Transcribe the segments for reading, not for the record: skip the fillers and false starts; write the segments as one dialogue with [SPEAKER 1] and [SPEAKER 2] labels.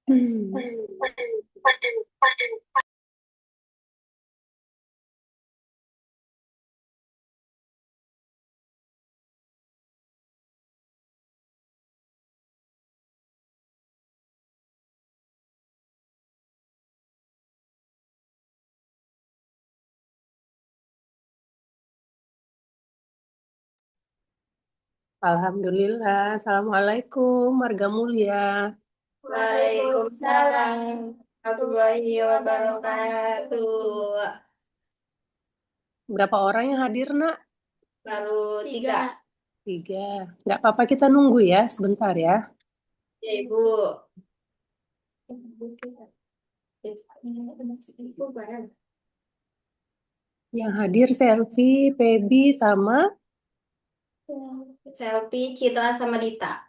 [SPEAKER 1] Hmm. Alhamdulillah. Assalamualaikum, Marga Mulia.
[SPEAKER 2] Waalaikumsalam warahmatullahi wabarakatuh.
[SPEAKER 1] Berapa orang yang hadir, Nak?
[SPEAKER 2] Baru tiga.
[SPEAKER 1] Tiga. Nggak apa-apa, kita nunggu ya, sebentar ya.
[SPEAKER 2] Ya, Ibu.
[SPEAKER 1] Yang hadir Selfie, Feby, sama...
[SPEAKER 2] Selfie, Citra sama Dita.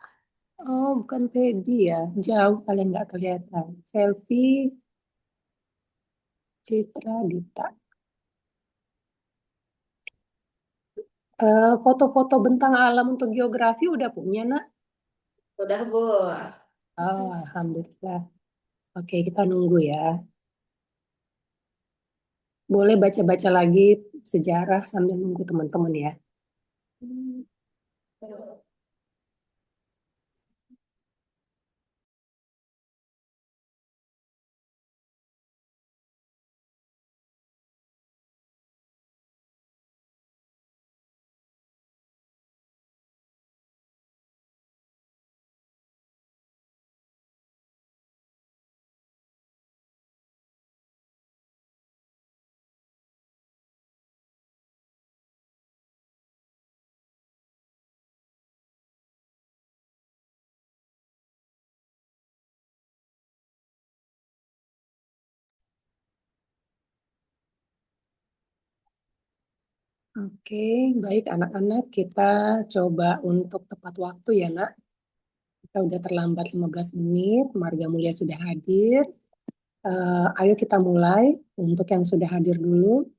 [SPEAKER 1] Oh, bukan Feby ya. Jauh kalian nggak kelihatan. Selfie, Citra, Dita. Foto-foto bentang alam untuk geografi udah punya, Nak?
[SPEAKER 2] Udah, Bu.
[SPEAKER 1] Oh, Alhamdulillah. Oke, kita nunggu ya. Boleh baca-baca lagi sejarah sambil nunggu teman-teman ya. Oke, baik anak-anak, kita coba untuk tepat waktu ya, Nak. Kita udah terlambat 15 menit, Marga Mulia sudah hadir. Ayo kita mulai. Untuk yang sudah hadir dulu,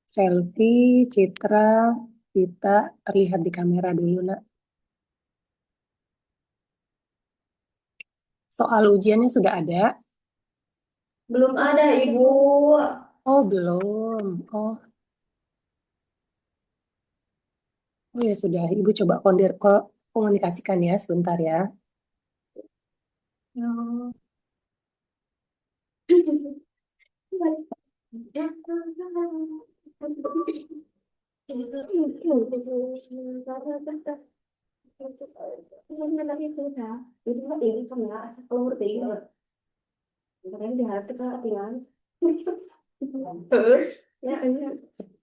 [SPEAKER 1] Selfie, Citra, kita terlihat di kamera dulu, Nak. Soal ujiannya sudah ada?
[SPEAKER 2] Belum ada, Ibu.
[SPEAKER 1] Oh, belum. Oh ya sudah. Ibu coba komunikasikan ya sebentar ya.
[SPEAKER 2] Ya,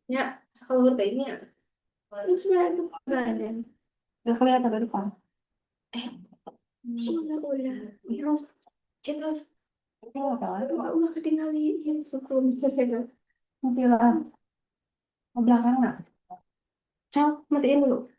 [SPEAKER 2] ya, sekeluar ini ya. Terus itu enggak ada. Nggak kelihatan dari depan. Udah. Terus, terus. Udah ketinggalan sebelumnya. Nanti lah. Mau belakang nggak? Sel, matiin dulu.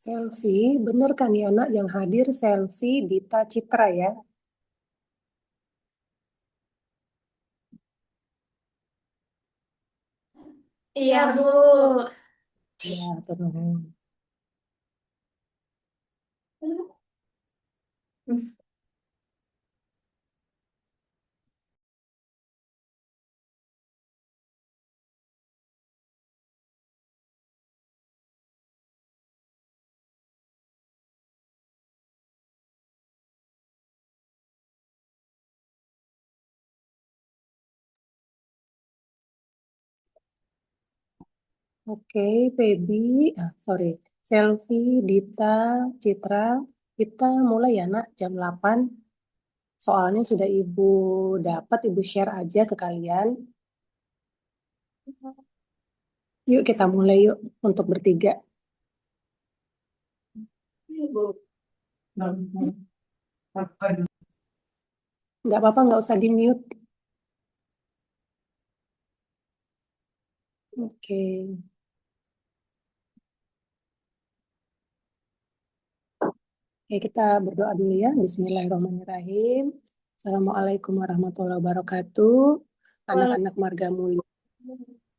[SPEAKER 1] Selfie, bener kan ya nak yang hadir Selfie Dita Citra ya?
[SPEAKER 2] Iya, Bu.
[SPEAKER 1] Ya, tenang. Oke, Feby, sorry, Selfie, Dita, Citra, kita mulai ya nak jam 8. Soalnya sudah Ibu dapat, Ibu share aja ke kalian. Yuk kita mulai yuk untuk bertiga.
[SPEAKER 2] Iya, Bu.
[SPEAKER 1] Nggak apa-apa, nggak usah di-mute. Oke. Oke, kita berdoa dulu ya. Bismillahirrahmanirrahim. Assalamualaikum warahmatullahi wabarakatuh. Anak-anak Marga Mulia,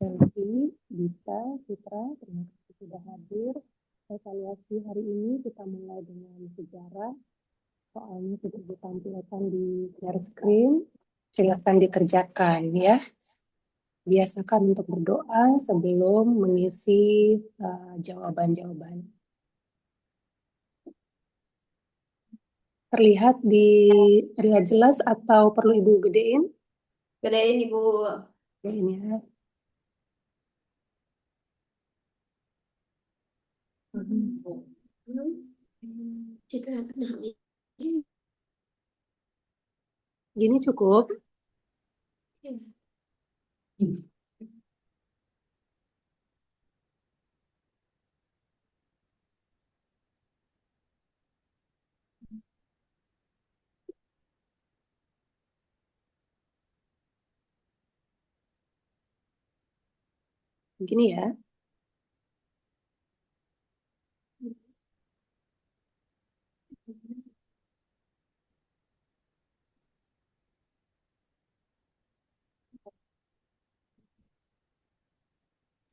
[SPEAKER 1] Selvi, Dita, Citra, terima kasih sudah hadir. Evaluasi hari ini kita mulai dengan sejarah. Soalnya sudah ditampilkan di share screen. Silakan dikerjakan ya. Biasakan untuk berdoa sebelum mengisi jawaban-jawaban. Terlihat jelas atau perlu Ibu gedein?
[SPEAKER 2] Gedein Ibu.
[SPEAKER 1] Gedein ya.
[SPEAKER 2] Kita
[SPEAKER 1] Gini cukup? Gini ya.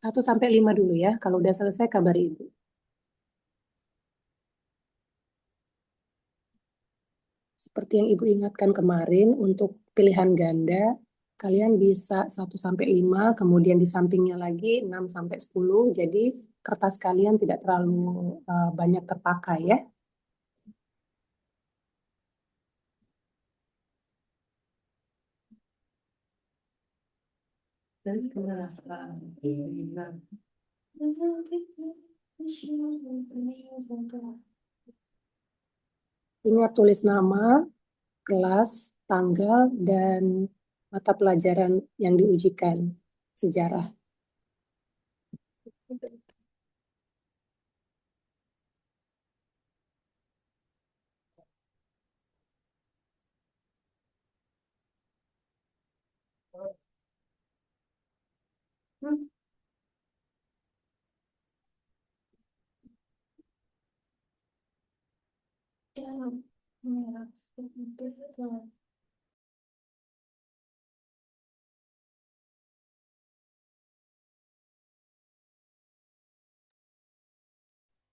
[SPEAKER 1] Satu sampai 5 dulu ya. Kalau udah selesai kabari Ibu. Seperti yang Ibu ingatkan kemarin, untuk pilihan ganda, kalian bisa 1 sampai 5, kemudian di sampingnya lagi 6 sampai 10. Jadi kertas kalian tidak terlalu banyak terpakai ya. Ingat tulis nama, kelas, tanggal, dan mata pelajaran yang diujikan, sejarah.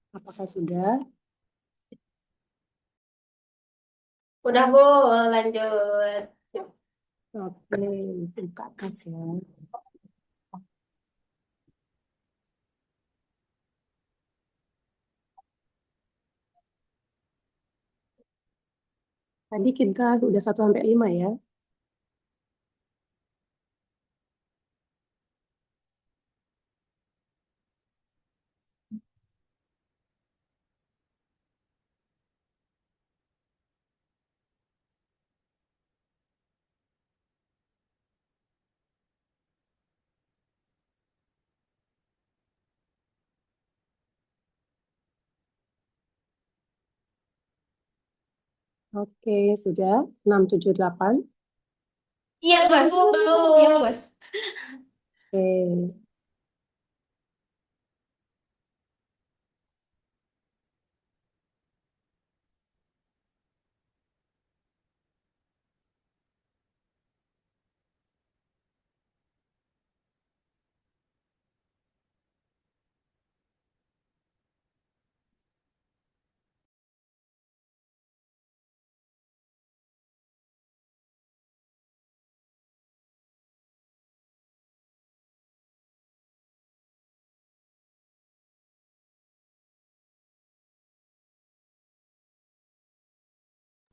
[SPEAKER 1] Apakah sudah?
[SPEAKER 2] Udah Bu, lanjut.
[SPEAKER 1] Oke, buka atas ya. Tadi kita udah 1 sampai 5 ya. Oke, sudah 6, 7, 8.
[SPEAKER 2] Iya Bos, belum. Iya Bos.
[SPEAKER 1] Oke.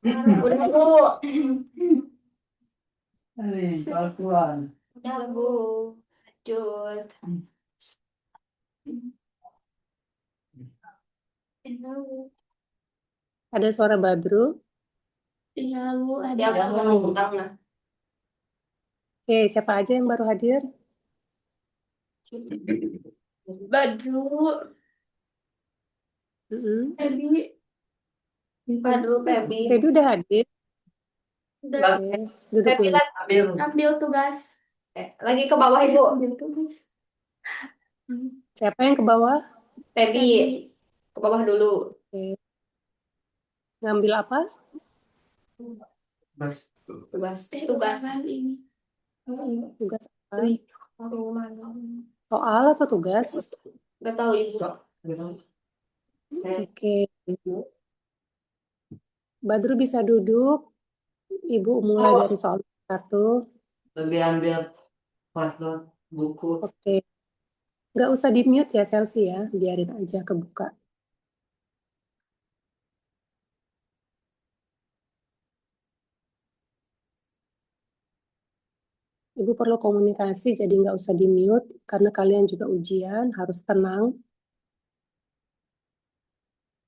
[SPEAKER 2] Udah Bu. Udah Bu. Lanjut.
[SPEAKER 1] Ada suara Badru.
[SPEAKER 2] Iya Bu, ada. Ya Bu, nah.
[SPEAKER 1] Oke, siapa aja yang baru hadir?
[SPEAKER 2] Badru,
[SPEAKER 1] Mm-mm.
[SPEAKER 2] Febi, Badru, Febi.
[SPEAKER 1] Febi udah hadir.
[SPEAKER 2] Udah.
[SPEAKER 1] Oke, duduk dulu.
[SPEAKER 2] Bilang ambil tugas. Lagi ke bawah Ibu. Ambil tugas.
[SPEAKER 1] Siapa yang ke bawah?
[SPEAKER 2] Feby, ke bawah dulu.
[SPEAKER 1] Oke. Ngambil apa?
[SPEAKER 2] Tugas. Tugas. Ini.
[SPEAKER 1] Tugas apa?
[SPEAKER 2] Ini.
[SPEAKER 1] Soal atau tugas?
[SPEAKER 2] Gak tahu Ibu.
[SPEAKER 1] Oke. Badru bisa duduk. Ibu mulai dari soal 1.
[SPEAKER 3] Lagi ambil paslon buku.
[SPEAKER 1] Oke. Nggak usah di-mute ya, Selfie ya. Biarin aja kebuka. Ibu perlu komunikasi, jadi nggak usah di-mute. Karena kalian juga ujian, harus tenang.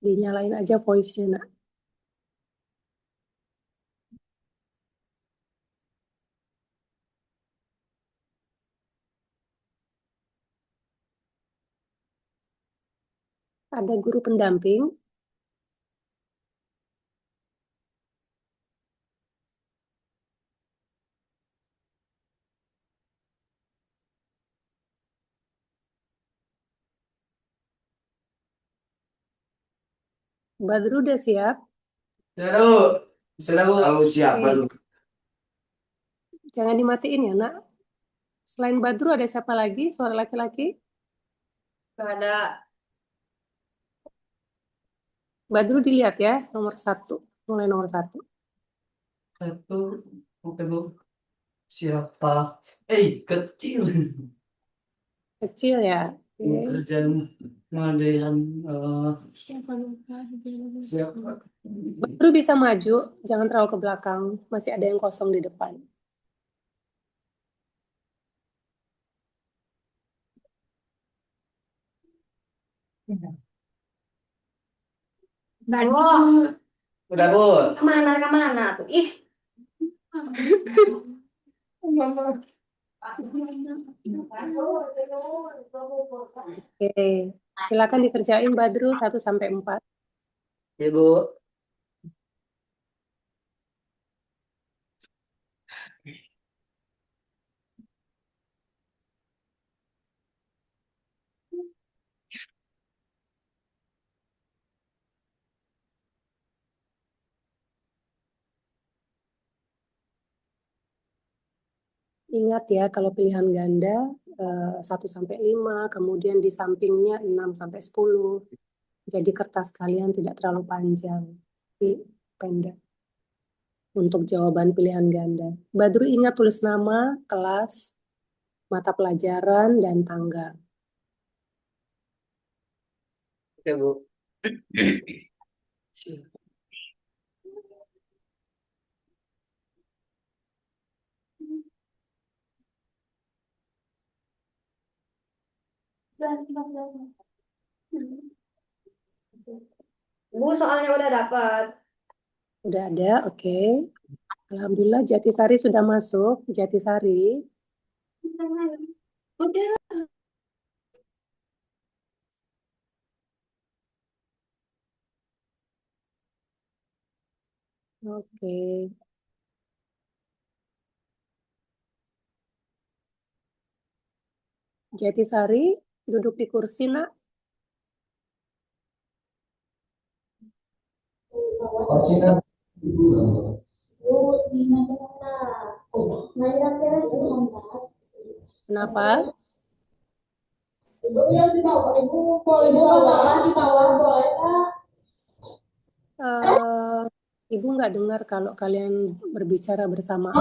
[SPEAKER 1] Dinyalain aja voice-nya, nak. Ada guru pendamping. Badru udah siap?
[SPEAKER 3] Sudah Bu. Sudah Bu. Tahu siapa
[SPEAKER 1] Oke.
[SPEAKER 3] lu?
[SPEAKER 1] Jangan dimatiin ya, nak. Selain Badru ada siapa lagi? Suara laki-laki?
[SPEAKER 2] Gak ada.
[SPEAKER 1] Badru dilihat ya, nomor 1. Mulai nomor 1.
[SPEAKER 3] Satu. Oke Bu. Siapa? Kecil.
[SPEAKER 1] Kecil ya. Oke.
[SPEAKER 3] Kerjaan pengadilan.
[SPEAKER 2] Siapa lupa?
[SPEAKER 3] Siapa?
[SPEAKER 1] Badru bisa maju, jangan terlalu ke belakang. Masih ada yang kosong di depan.
[SPEAKER 2] Oh,
[SPEAKER 3] Udah Bu.
[SPEAKER 2] kemana tuh? Ih.
[SPEAKER 1] Oke. Silakan dikerjain Badru 1 sampai 4.
[SPEAKER 3] Ya Bu.
[SPEAKER 1] Ingat ya, kalau pilihan ganda 1 sampai 5, kemudian di sampingnya 6 sampai 10. Jadi kertas kalian tidak terlalu panjang, tapi pendek untuk jawaban pilihan ganda. Badru ingat tulis nama, kelas, mata pelajaran, dan tanggal.
[SPEAKER 3] Oke Bu.
[SPEAKER 2] Bu, soalnya udah dapat.
[SPEAKER 1] Udah ada, oke. Alhamdulillah Jatisari sudah masuk. Jatisari.
[SPEAKER 2] Udah.
[SPEAKER 1] Oke. Jatisari, duduk di kursi, nak. Kenapa? Ibu nggak dengar kalau kalian berbicara bersamaan.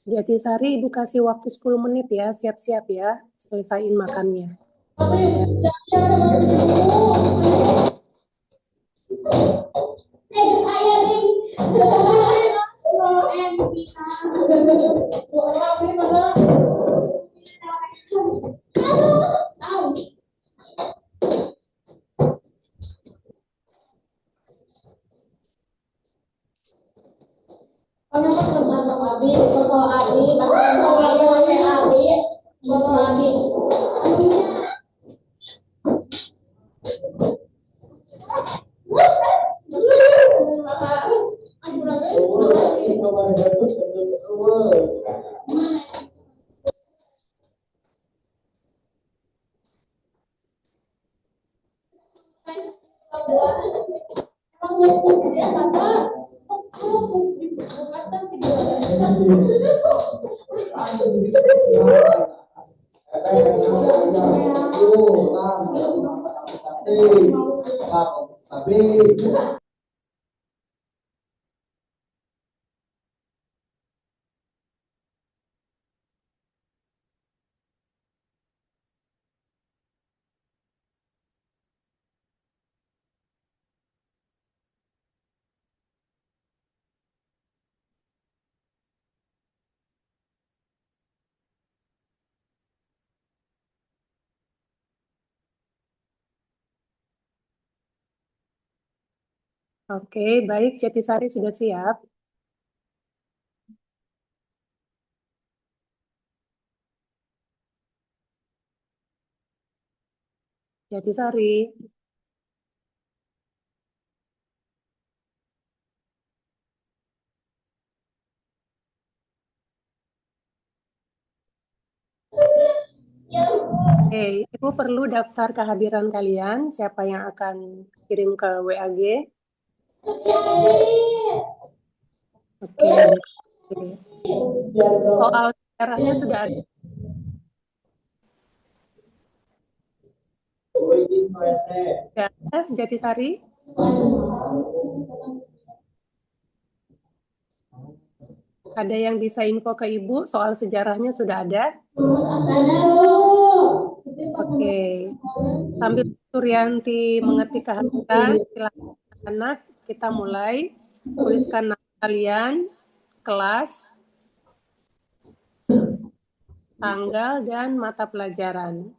[SPEAKER 1] Jatisari, Ibu kasih waktu 10 menit ya, siap-siap ya, selesaiin makannya. Ya. Oke, baik. Jatisari sudah siap. Jatisari. Oke, Ibu perlu daftar kehadiran kalian. Siapa yang akan kirim ke WAG? Oke, ada. Soal sejarahnya sudah ada. Sudah ada, Jatisari? Ada yang bisa info ke Ibu soal sejarahnya sudah ada? Oke. Sambil Suryanti mengetik kehadiran, silakan anak kita mulai. Tuliskan nama kalian, kelas, tanggal, dan mata pelajaran.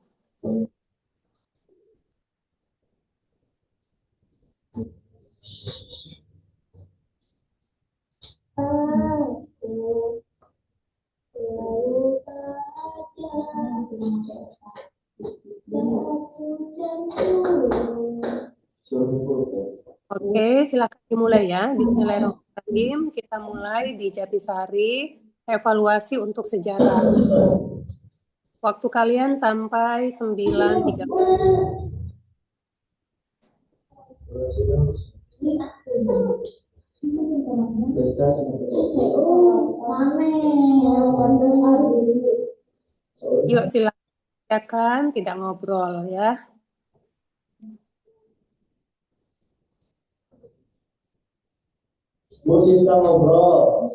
[SPEAKER 1] Oke, silakan dimulai ya. Bismillahirrahmanirrahim. Kita mulai di Jatisari, evaluasi untuk sejarah. Waktu kalian sampai 9.30. Yuk silakan, tidak ngobrol ya.
[SPEAKER 3] Kita ngobrol.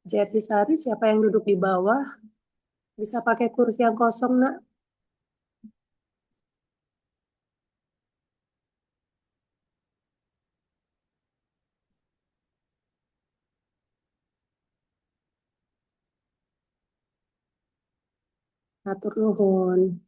[SPEAKER 3] Jatisari, siapa yang duduk di bawah? Bisa pakai kursi yang kosong, nak? Atur nuhun.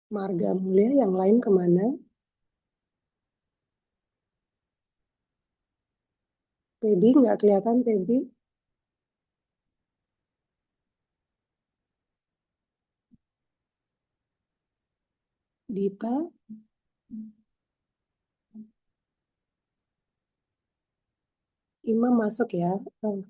[SPEAKER 3] Marga Mulia, yang lain kemana? Feby, nggak kelihatan Feby.
[SPEAKER 1] Dita, Imam masuk ya. Oh,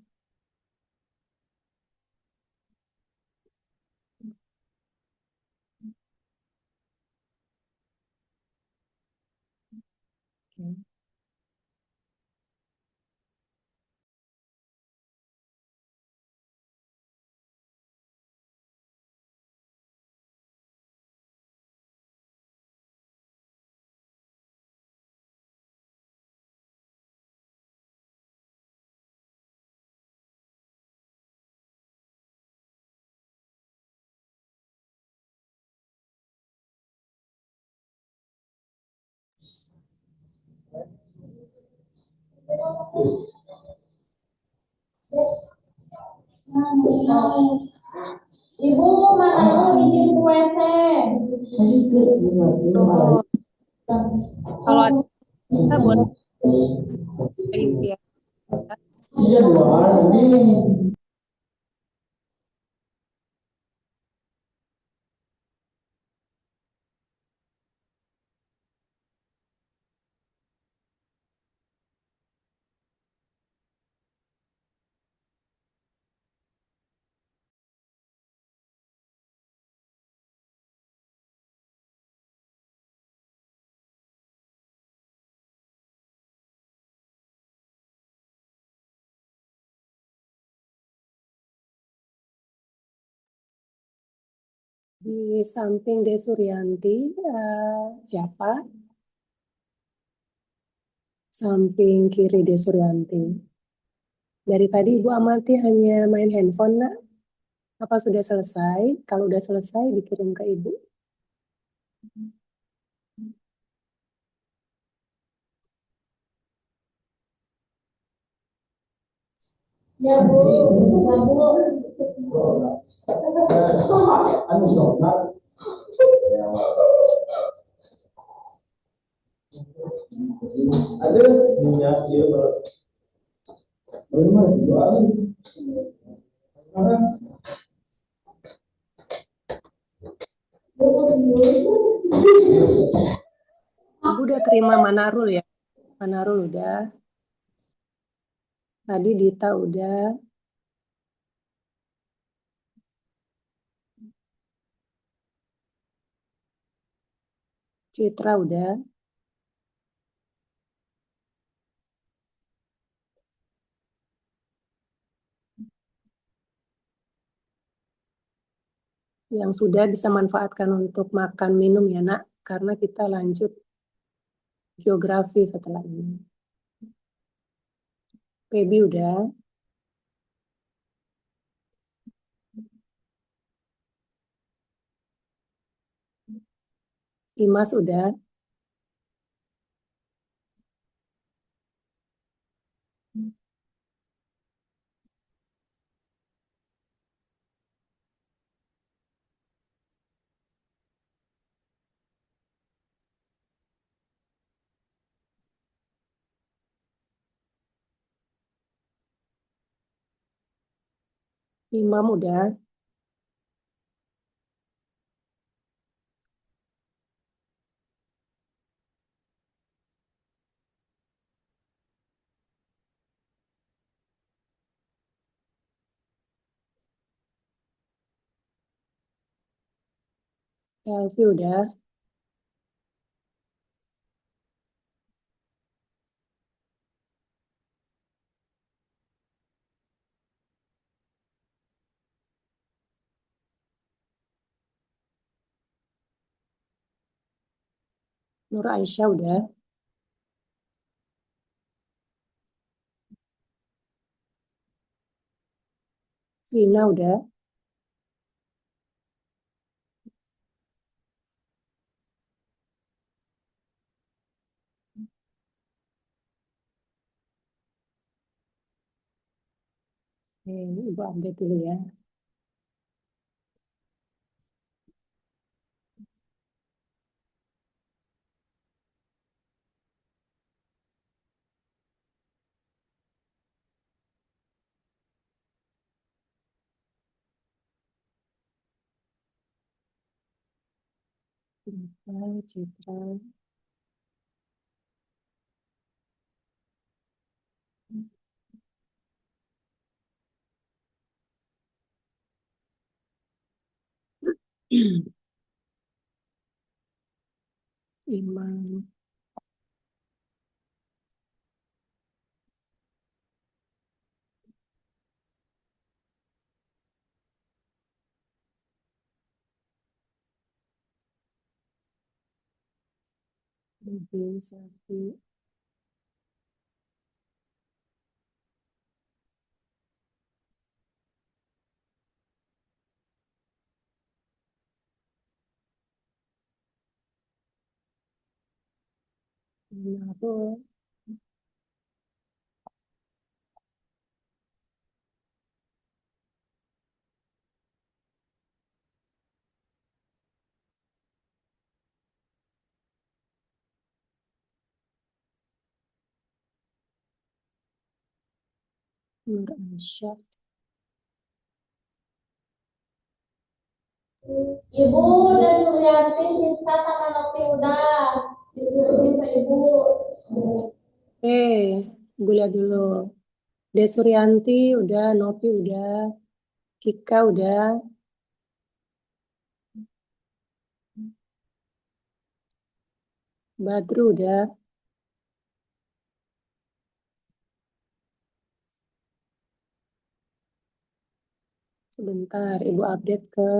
[SPEAKER 1] oke.
[SPEAKER 4] Ibu mau izin ke WC.
[SPEAKER 1] Oh, kalau ada kita boleh ibu ya.
[SPEAKER 4] Iya dua ini.
[SPEAKER 1] Di samping Desuryanti, siapa? Samping kiri Desuryanti. Dari tadi Ibu amati hanya main handphone, Nak. Apa sudah selesai? Kalau udah selesai, dikirim ke Ibu.
[SPEAKER 4] Ya bu, ya bu. Anu sonar. Ada minyak dia baru mah jual.
[SPEAKER 1] Ibu udah terima Manarul ya? Manarul udah. Tadi Dita udah. Citra udah. Yang sudah bisa manfaatkan untuk makan minum ya, Nak. Karena kita lanjut geografi setelah ini. Pebi udah. Imas udah. Imam udah. Selfie udah. Nur Aisyah udah. Vina udah. Ibu update dulu ya. Dita, Citra. Imam. Bibi, Safi. Nurul. Nur Aisyah.
[SPEAKER 3] Ibu dan Suryati, Siska sama Nopi udah. Bisa Ibu.
[SPEAKER 1] Ibu lihat dulu. Desuryanti udah, Nopi udah, Kika udah, Badru udah. Sebentar, Ibu update ke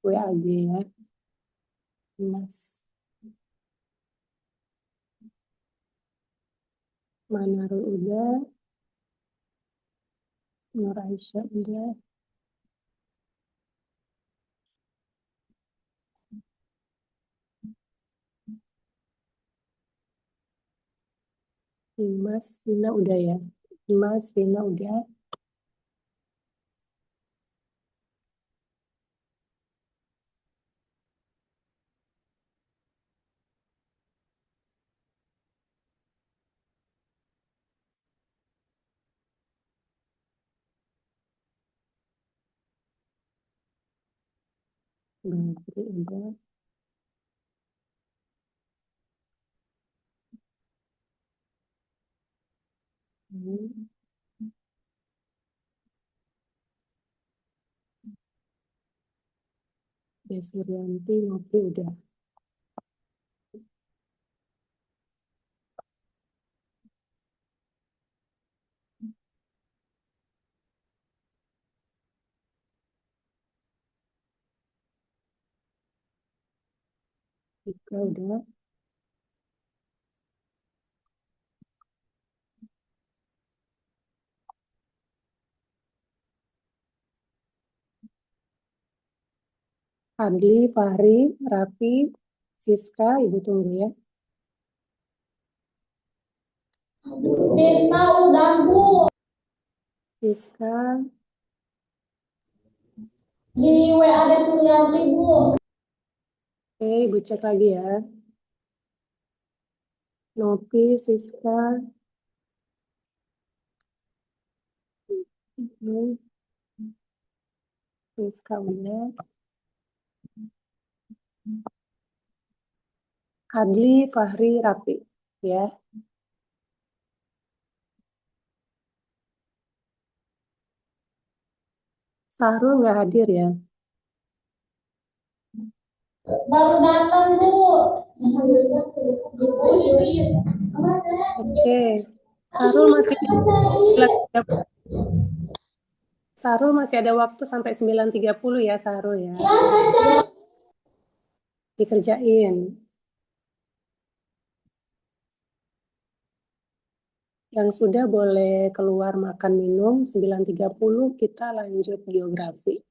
[SPEAKER 1] WAG ya. Mas. Manarul udah, Nur Aisyah udah. Dimas, Vina udah ya. Dimas, Vina udah. Badru udah. Hmm. Desuryanti, Nopi udah. Kika udah. Adli, Fahri, Rapi, Siska, Ibu tunggu ya.
[SPEAKER 3] Siska udah Bu.
[SPEAKER 1] Siska,
[SPEAKER 3] Di WA ada Suryati Bu.
[SPEAKER 1] Ibu cek lagi ya. Nopi, Siska. Siska udah. Adli, Fahri, Rapi ya. Sahrul nggak hadir ya.
[SPEAKER 3] Baru datang Bu.
[SPEAKER 1] Oke. Sahrul masih Sahrul masih ada waktu sampai 9.30 ya Sahrul ya. Dikerjain. Yang sudah boleh keluar makan minum 9.30 kita lanjut geografi.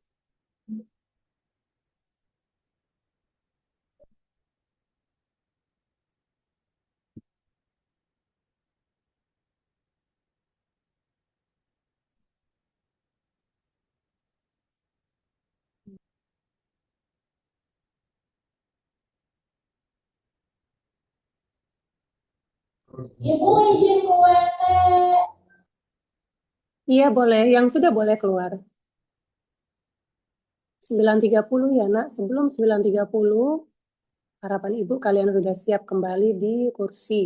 [SPEAKER 3] Ibu izin ke WC.
[SPEAKER 1] Iya boleh, yang sudah boleh keluar. 9.30 ya nak, sebelum 9.30 Harapan Ibu kalian sudah siap kembali di kursi.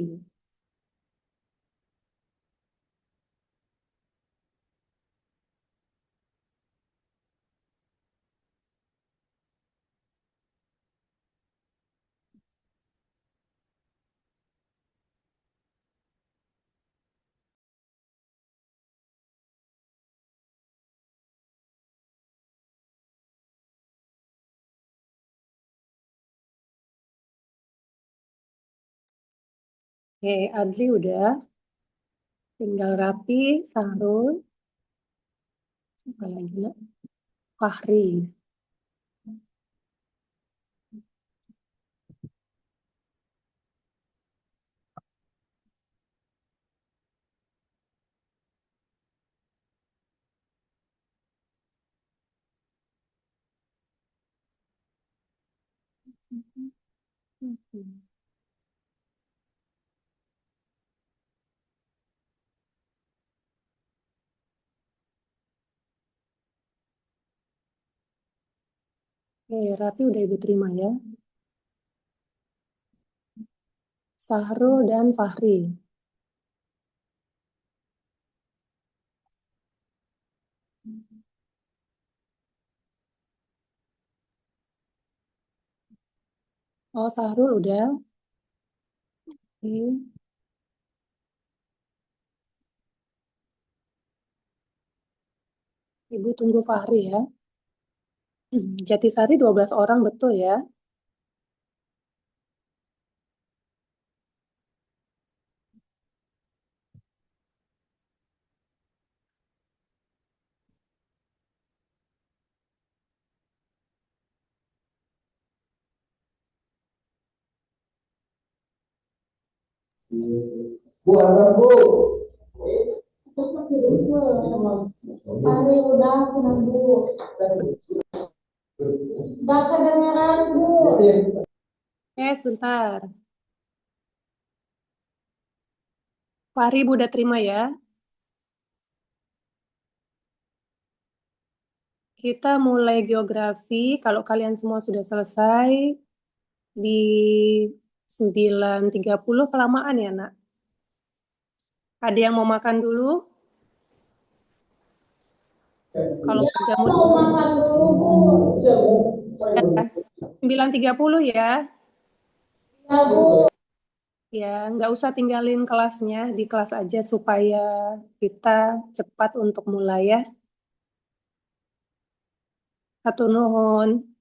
[SPEAKER 1] Oke, Adli udah. Tinggal Rapi, Sahrul. Siapa lagi, Nak? Fahri. Oke, Rapi udah Ibu terima ya. Sahrul dan Fahri. Oh, Sahrul udah. Oke. Ibu tunggu Fahri ya. Jatisari 12 orang betul ya.
[SPEAKER 4] Bu, apa bu?
[SPEAKER 3] Hari udah senang Bu. Udah kedengeran Bu.
[SPEAKER 1] Sebentar. Fahri Ibu udah terima ya. Kita mulai geografi. Kalau kalian semua sudah selesai di 9.30 kelamaan ya, Nak. Ada yang mau makan dulu? Kalau jamu
[SPEAKER 3] Mau makan dulu Bu.
[SPEAKER 1] 9.30 ya.
[SPEAKER 3] Ya Bu.
[SPEAKER 1] Ya, nggak usah tinggalin kelasnya, di kelas aja supaya kita cepat untuk mulai ya. Hatur nuhun.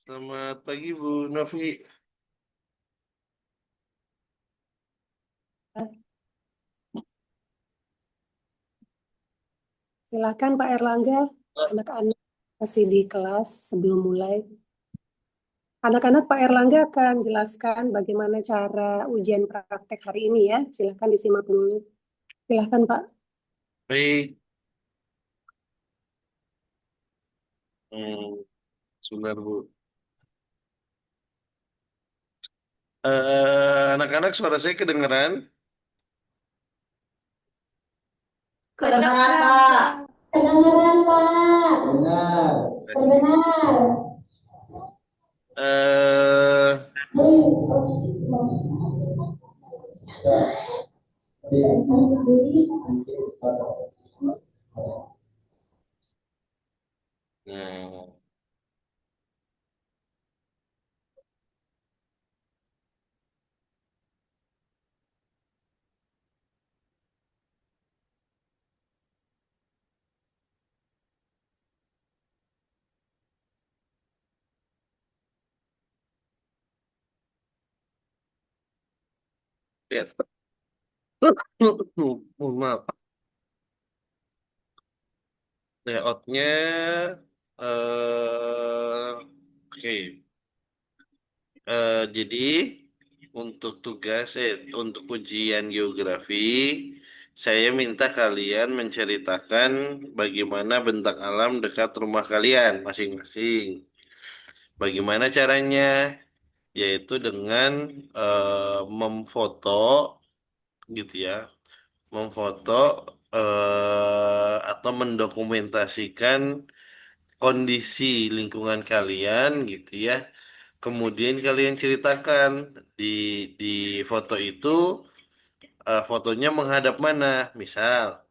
[SPEAKER 5] Selamat pagi Bu Novi.
[SPEAKER 1] Silakan Pak Erlangga, anak-anak masih di kelas sebelum mulai. Anak-anak Pak Erlangga akan jelaskan bagaimana cara ujian praktek hari ini ya. Silakan disimak dulu. Silakan Pak.
[SPEAKER 5] Baik. Sebentar Bu. Anak-anak suara saya kedengeran?
[SPEAKER 2] Kedengeran Pak.
[SPEAKER 3] Kedengeran Pak.
[SPEAKER 4] Benar.
[SPEAKER 3] Benar.
[SPEAKER 5] Eh, nah, lihat. Mohon maaf. Layoutnya, oke. Jadi untuk untuk ujian geografi, saya minta kalian menceritakan bagaimana bentang alam dekat rumah kalian masing-masing. Bagaimana caranya? Yaitu dengan memfoto, gitu ya, memfoto atau mendokumentasikan kondisi lingkungan kalian, gitu ya. Kemudian kalian ceritakan di di foto itu, fotonya menghadap mana? Misal,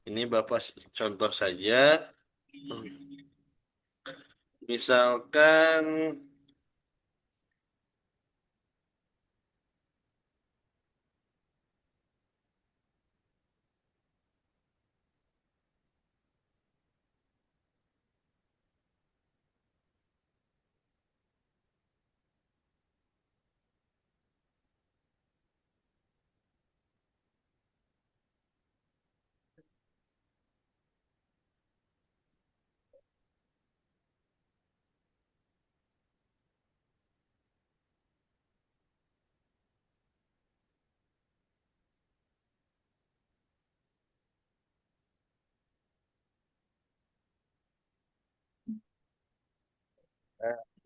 [SPEAKER 5] ini Bapak contoh saja. Misalkan,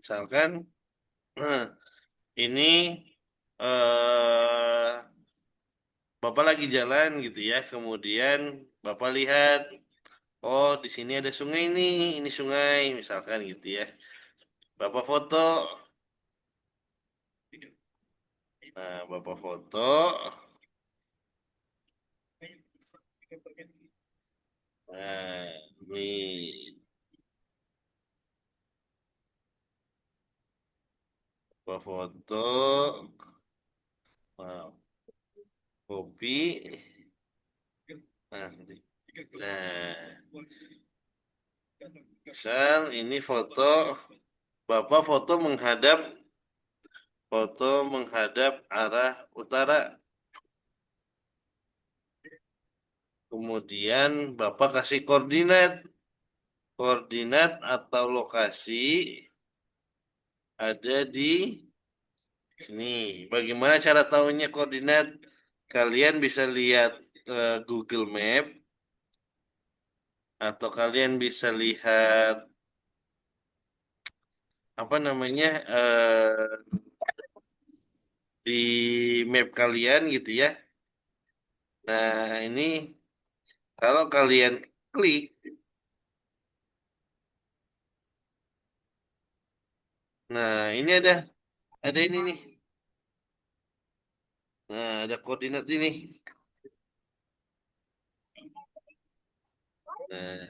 [SPEAKER 5] misalkan, ini eh Bapak lagi jalan, gitu ya. Kemudian Bapak lihat, oh di sini ada sungai nih, ini sungai, misalkan gitu ya. Bapak foto. Nah, Bapak foto. Nah, ini Bapak foto. Nah, kopi. Nah, nah, misal ini Bapak foto menghadap arah utara. Kemudian Bapak kasih koordinat atau lokasi ada di sini. Bagaimana cara tahunya koordinat? Kalian bisa lihat Google Map, atau kalian bisa lihat apa namanya, di map kalian, gitu ya. Nah, ini kalau kalian klik, nah ini ada ini nih. Nah, ada koordinat ini. Nah,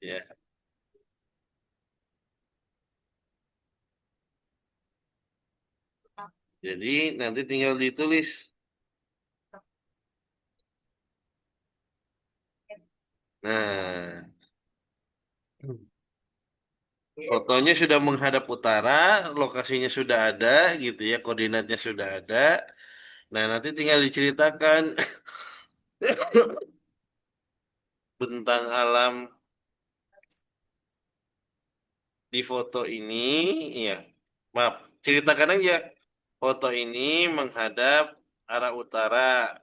[SPEAKER 5] ya. Jadi nanti tinggal ditulis. Nah, fotonya sudah menghadap utara, lokasinya sudah ada, gitu ya, koordinatnya sudah ada. Nah, nanti tinggal diceritakan bentang alam di foto ini, ya, maaf, ceritakan aja. Foto ini menghadap arah utara,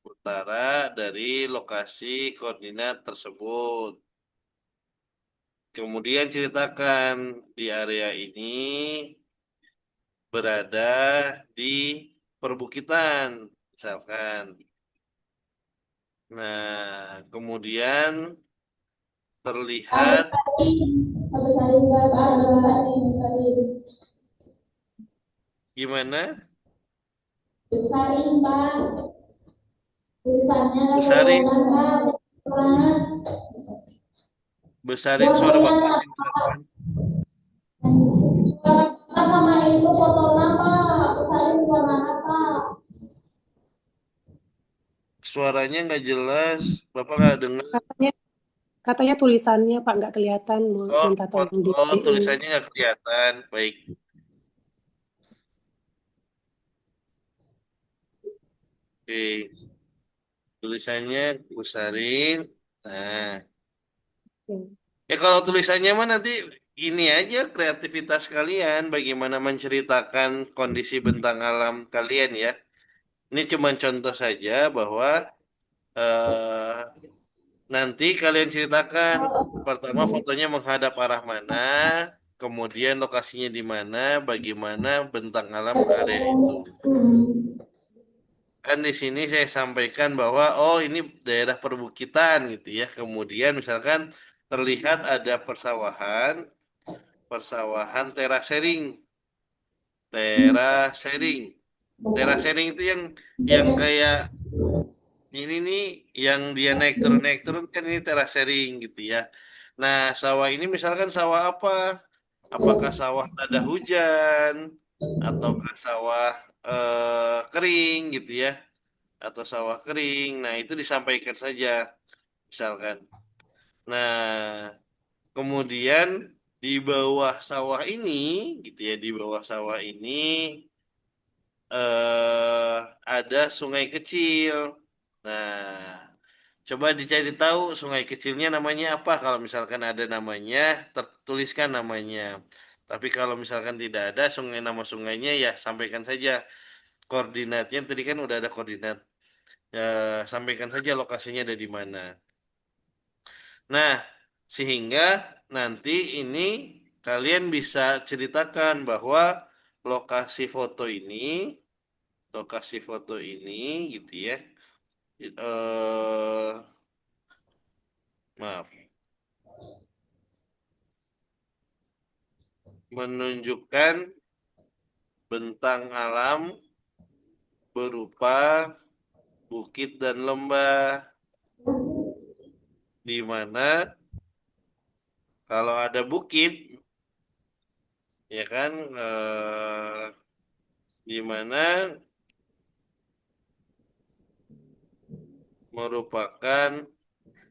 [SPEAKER 5] utara dari lokasi koordinat tersebut. Kemudian ceritakan di area ini berada di perbukitan, misalkan. Nah, kemudian terlihat gimana?
[SPEAKER 2] Besarin, Pak. Tulisannya lagi
[SPEAKER 5] Besarin,
[SPEAKER 2] ulang, Pak. Banget.
[SPEAKER 5] besarin suara
[SPEAKER 2] Fotonya,
[SPEAKER 5] Bapaknya, misalkan.
[SPEAKER 2] suara Pak sama itu fotonya, Pak. Besarin warna apa?
[SPEAKER 5] Suaranya nggak jelas, Bapak nggak dengar.
[SPEAKER 1] Katanya, katanya tulisannya Pak nggak kelihatan, mau
[SPEAKER 5] Oh,
[SPEAKER 1] minta tolong digedein.
[SPEAKER 5] tulisannya nggak kelihatan. Baik, oke. Tulisannya besarin. Nah,
[SPEAKER 1] Ya.
[SPEAKER 5] Ya kalau tulisannya mah nanti ini aja kreativitas kalian bagaimana menceritakan kondisi bentang alam kalian ya. Ini cuma contoh saja bahwa eh, nanti kalian ceritakan pertama fotonya menghadap arah mana, kemudian lokasinya di mana, bagaimana bentang alam area itu. Kan di sini saya sampaikan bahwa oh ini daerah perbukitan gitu ya. Kemudian misalkan terlihat ada persawahan, persawahan terasering, terasering. Terasering itu yang kayak ini nih yang dia naik turun kan ini terasering gitu ya. Nah, sawah ini misalkan sawah apa? Apakah sawah tada hujan ataukah sawah kering gitu ya? Atau sawah kering. Nah, itu disampaikan saja misalkan. Nah, kemudian di bawah sawah ini gitu ya, di bawah sawah ini eh ada sungai kecil. Nah, coba dicari tahu sungai kecilnya namanya apa. Kalau misalkan ada namanya, tertuliskan namanya. Tapi kalau misalkan tidak ada sungai nama sungainya ya sampaikan saja koordinatnya. Tadi kan udah ada koordinat. Sampaikan saja lokasinya ada di mana. Nah, sehingga nanti ini kalian bisa ceritakan bahwa lokasi foto ini, lokasi foto ini gitu ya. Maaf, menunjukkan bentang alam berupa bukit dan lembah, di mana kalau ada bukit, ya kan, di mana merupakan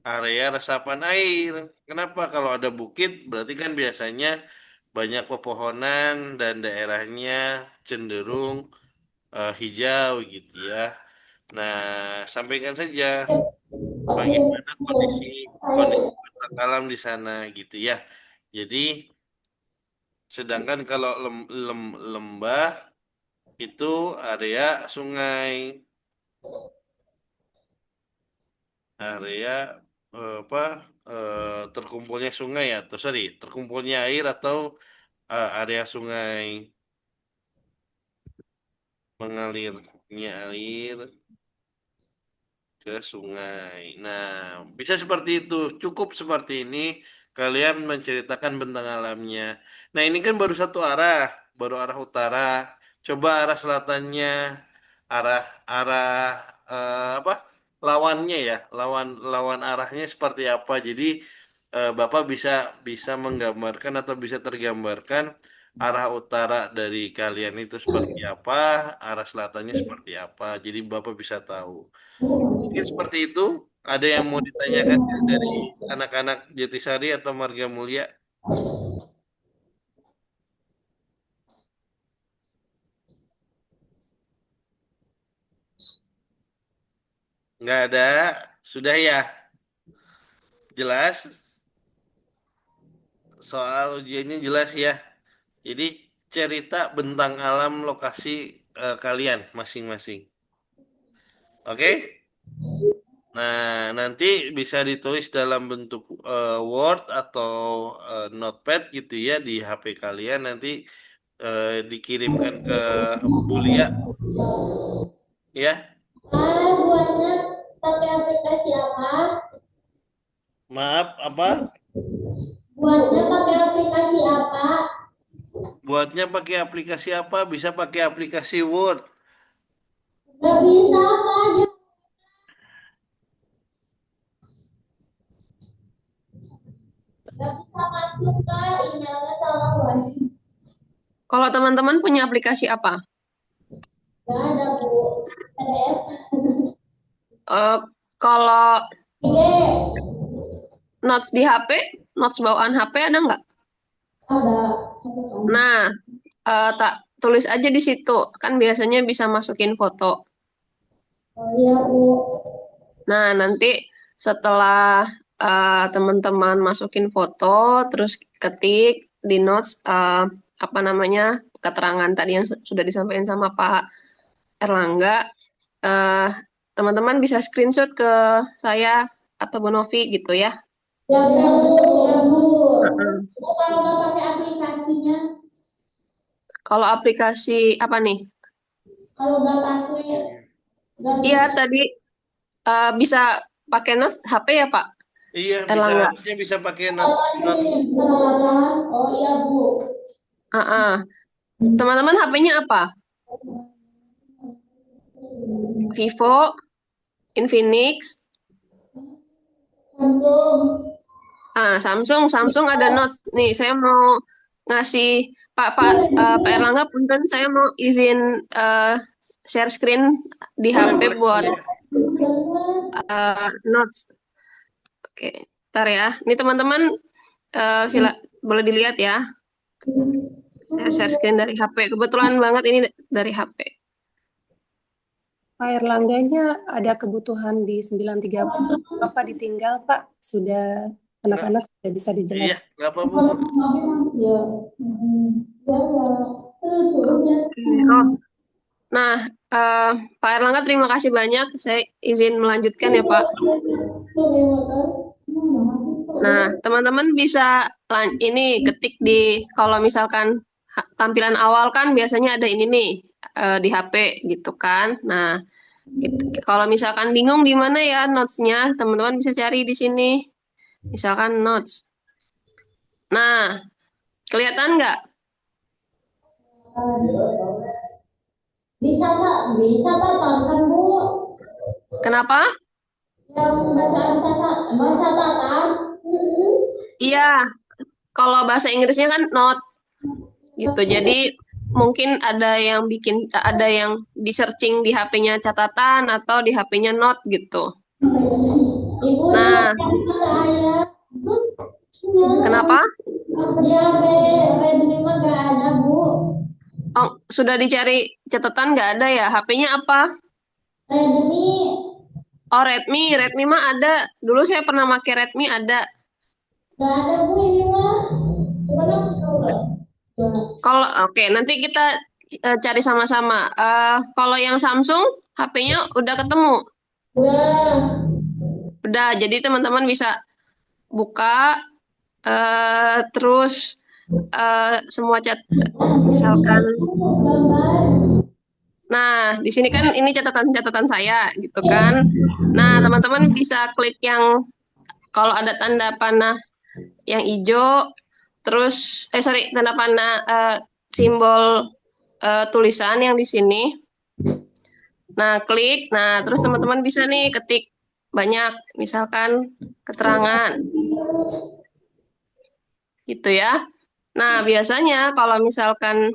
[SPEAKER 5] area resapan air. Kenapa? Kalau ada bukit, berarti kan biasanya banyak pepohonan dan daerahnya cenderung hijau gitu ya. Nah, sampaikan saja bagaimana kondisi bentang alam di sana gitu ya. Jadi, sedangkan kalau lembah itu area sungai, area apa terkumpulnya sungai atau sorry terkumpulnya air atau area sungai mengalirnya air ke sungai. Nah, bisa seperti itu. Cukup seperti ini kalian menceritakan bentang alamnya. Nah, ini kan baru satu arah, baru arah utara. Coba arah selatannya, arah arah apa? Lawannya ya, lawan lawan arahnya seperti apa. Jadi Bapak bisa bisa menggambarkan atau bisa tergambarkan arah utara dari kalian itu seperti apa, arah selatannya seperti apa. Jadi Bapak bisa tahu. Mungkin seperti itu. Ada yang mau ditanyakan nggak dari anak-anak Jatisari atau Marga Mulia? Nggak ada. Sudah ya. Jelas. Soal ujiannya jelas ya. Jadi cerita bentang alam lokasi kalian masing-masing. Oke? Nah, nanti bisa ditulis dalam bentuk Word atau Notepad gitu ya di HP kalian. Nanti dikirimkan ke Bulia ya.
[SPEAKER 6] Buatnya pakai aplikasi apa?
[SPEAKER 5] Maaf, apa?
[SPEAKER 6] Buatnya pakai aplikasi apa?
[SPEAKER 5] Buatnya pakai aplikasi apa? Bisa pakai aplikasi Word.
[SPEAKER 6] Gak bisa apa? Gak bisa masuk ke emailnya salah lagi.
[SPEAKER 7] Kalau teman-teman punya aplikasi apa?
[SPEAKER 6] Gak ada bu. PDF.
[SPEAKER 7] Kalau
[SPEAKER 6] Iya.
[SPEAKER 7] notes di HP, notes bawaan HP ada nggak?
[SPEAKER 6] Ada.
[SPEAKER 7] Nah, tak tulis aja di situ. Kan biasanya bisa masukin foto.
[SPEAKER 6] Oh iya bu.
[SPEAKER 7] Nah, nanti setelah teman-teman masukin foto, terus ketik di notes apa namanya keterangan tadi yang sudah disampaikan sama Pak Erlangga. Teman-teman bisa screenshot ke saya atau Bu Novi gitu ya.
[SPEAKER 6] Ya, Bu.
[SPEAKER 7] Heeh.
[SPEAKER 6] Bu, kalau nggak pakai aplikasinya,
[SPEAKER 7] Kalau aplikasi apa nih?
[SPEAKER 6] kalau nggak pakai, nggak
[SPEAKER 7] Iya
[SPEAKER 6] bisa.
[SPEAKER 7] tadi bisa pakai notes HP ya Pak
[SPEAKER 5] Iya,
[SPEAKER 7] Erlangga.
[SPEAKER 5] harusnya bisa pakai
[SPEAKER 6] Kalau
[SPEAKER 5] not.
[SPEAKER 6] ini penawaran, oh iya Bu.
[SPEAKER 7] Teman-teman HP-nya apa? Vivo, Infinix,
[SPEAKER 6] Samsung.
[SPEAKER 7] Samsung ada notes nih. Saya mau ngasih Pak Erlangga, punten saya mau izin share screen di
[SPEAKER 5] Boleh,
[SPEAKER 7] HP
[SPEAKER 5] boleh,
[SPEAKER 7] buat
[SPEAKER 5] boleh.
[SPEAKER 7] notes. Oke, ntar ya. Ini teman-teman boleh dilihat ya. Saya share screen dari HP. Kebetulan banget ini dari HP.
[SPEAKER 1] Pak Erlangganya ada kebutuhan di 9.30. Bapak ditinggal, Pak. Sudah anak-anak sudah bisa
[SPEAKER 5] Iya,
[SPEAKER 1] dijelaskan.
[SPEAKER 5] nggak apa-apa, Bu.
[SPEAKER 6] Ya. Ya, ya.
[SPEAKER 7] Oh, nah, Pak Erlangga terima kasih banyak. Saya izin melanjutkan ya Pak. Nah, teman-teman bisa ini ketik di kalau misalkan tampilan awal kan biasanya ada ini nih di HP gitu kan. Nah, kalau misalkan bingung di mana ya notes-nya, teman-teman bisa cari di sini. Misalkan notes. Nah, kelihatan nggak?
[SPEAKER 6] Bisa kan Bu?
[SPEAKER 7] Kenapa?
[SPEAKER 6] Yang catatan.
[SPEAKER 7] Iya, kalau bahasa Inggrisnya kan notes gitu. Jadi mungkin ada yang di searching di HP-nya catatan atau di HP-nya note gitu.
[SPEAKER 6] Ibu
[SPEAKER 7] Nah,
[SPEAKER 6] saya.
[SPEAKER 7] kenapa?
[SPEAKER 6] Di HP Redmi mah nggak ada Bu.
[SPEAKER 7] Oh, sudah dicari catatan nggak ada ya? HP-nya apa?
[SPEAKER 6] Redmi.
[SPEAKER 7] Oh, Redmi mah ada. Dulu saya pernah pakai Redmi ada.
[SPEAKER 6] Nggak ada Bu ini mah.
[SPEAKER 7] Kalau oke, nanti kita cari sama-sama. Kalau yang Samsung, HP-nya udah ketemu. Udah, jadi teman-teman bisa buka terus semua misalkan. Nah, di sini kan ini catatan-catatan saya gitu kan. Nah, teman-teman bisa klik yang kalau ada tanda panah yang hijau, terus tanda panah simbol tulisan yang di sini. Nah, klik. Nah, terus teman-teman bisa nih ketik banyak, misalkan keterangan. Gitu ya. Nah, biasanya kalau misalkan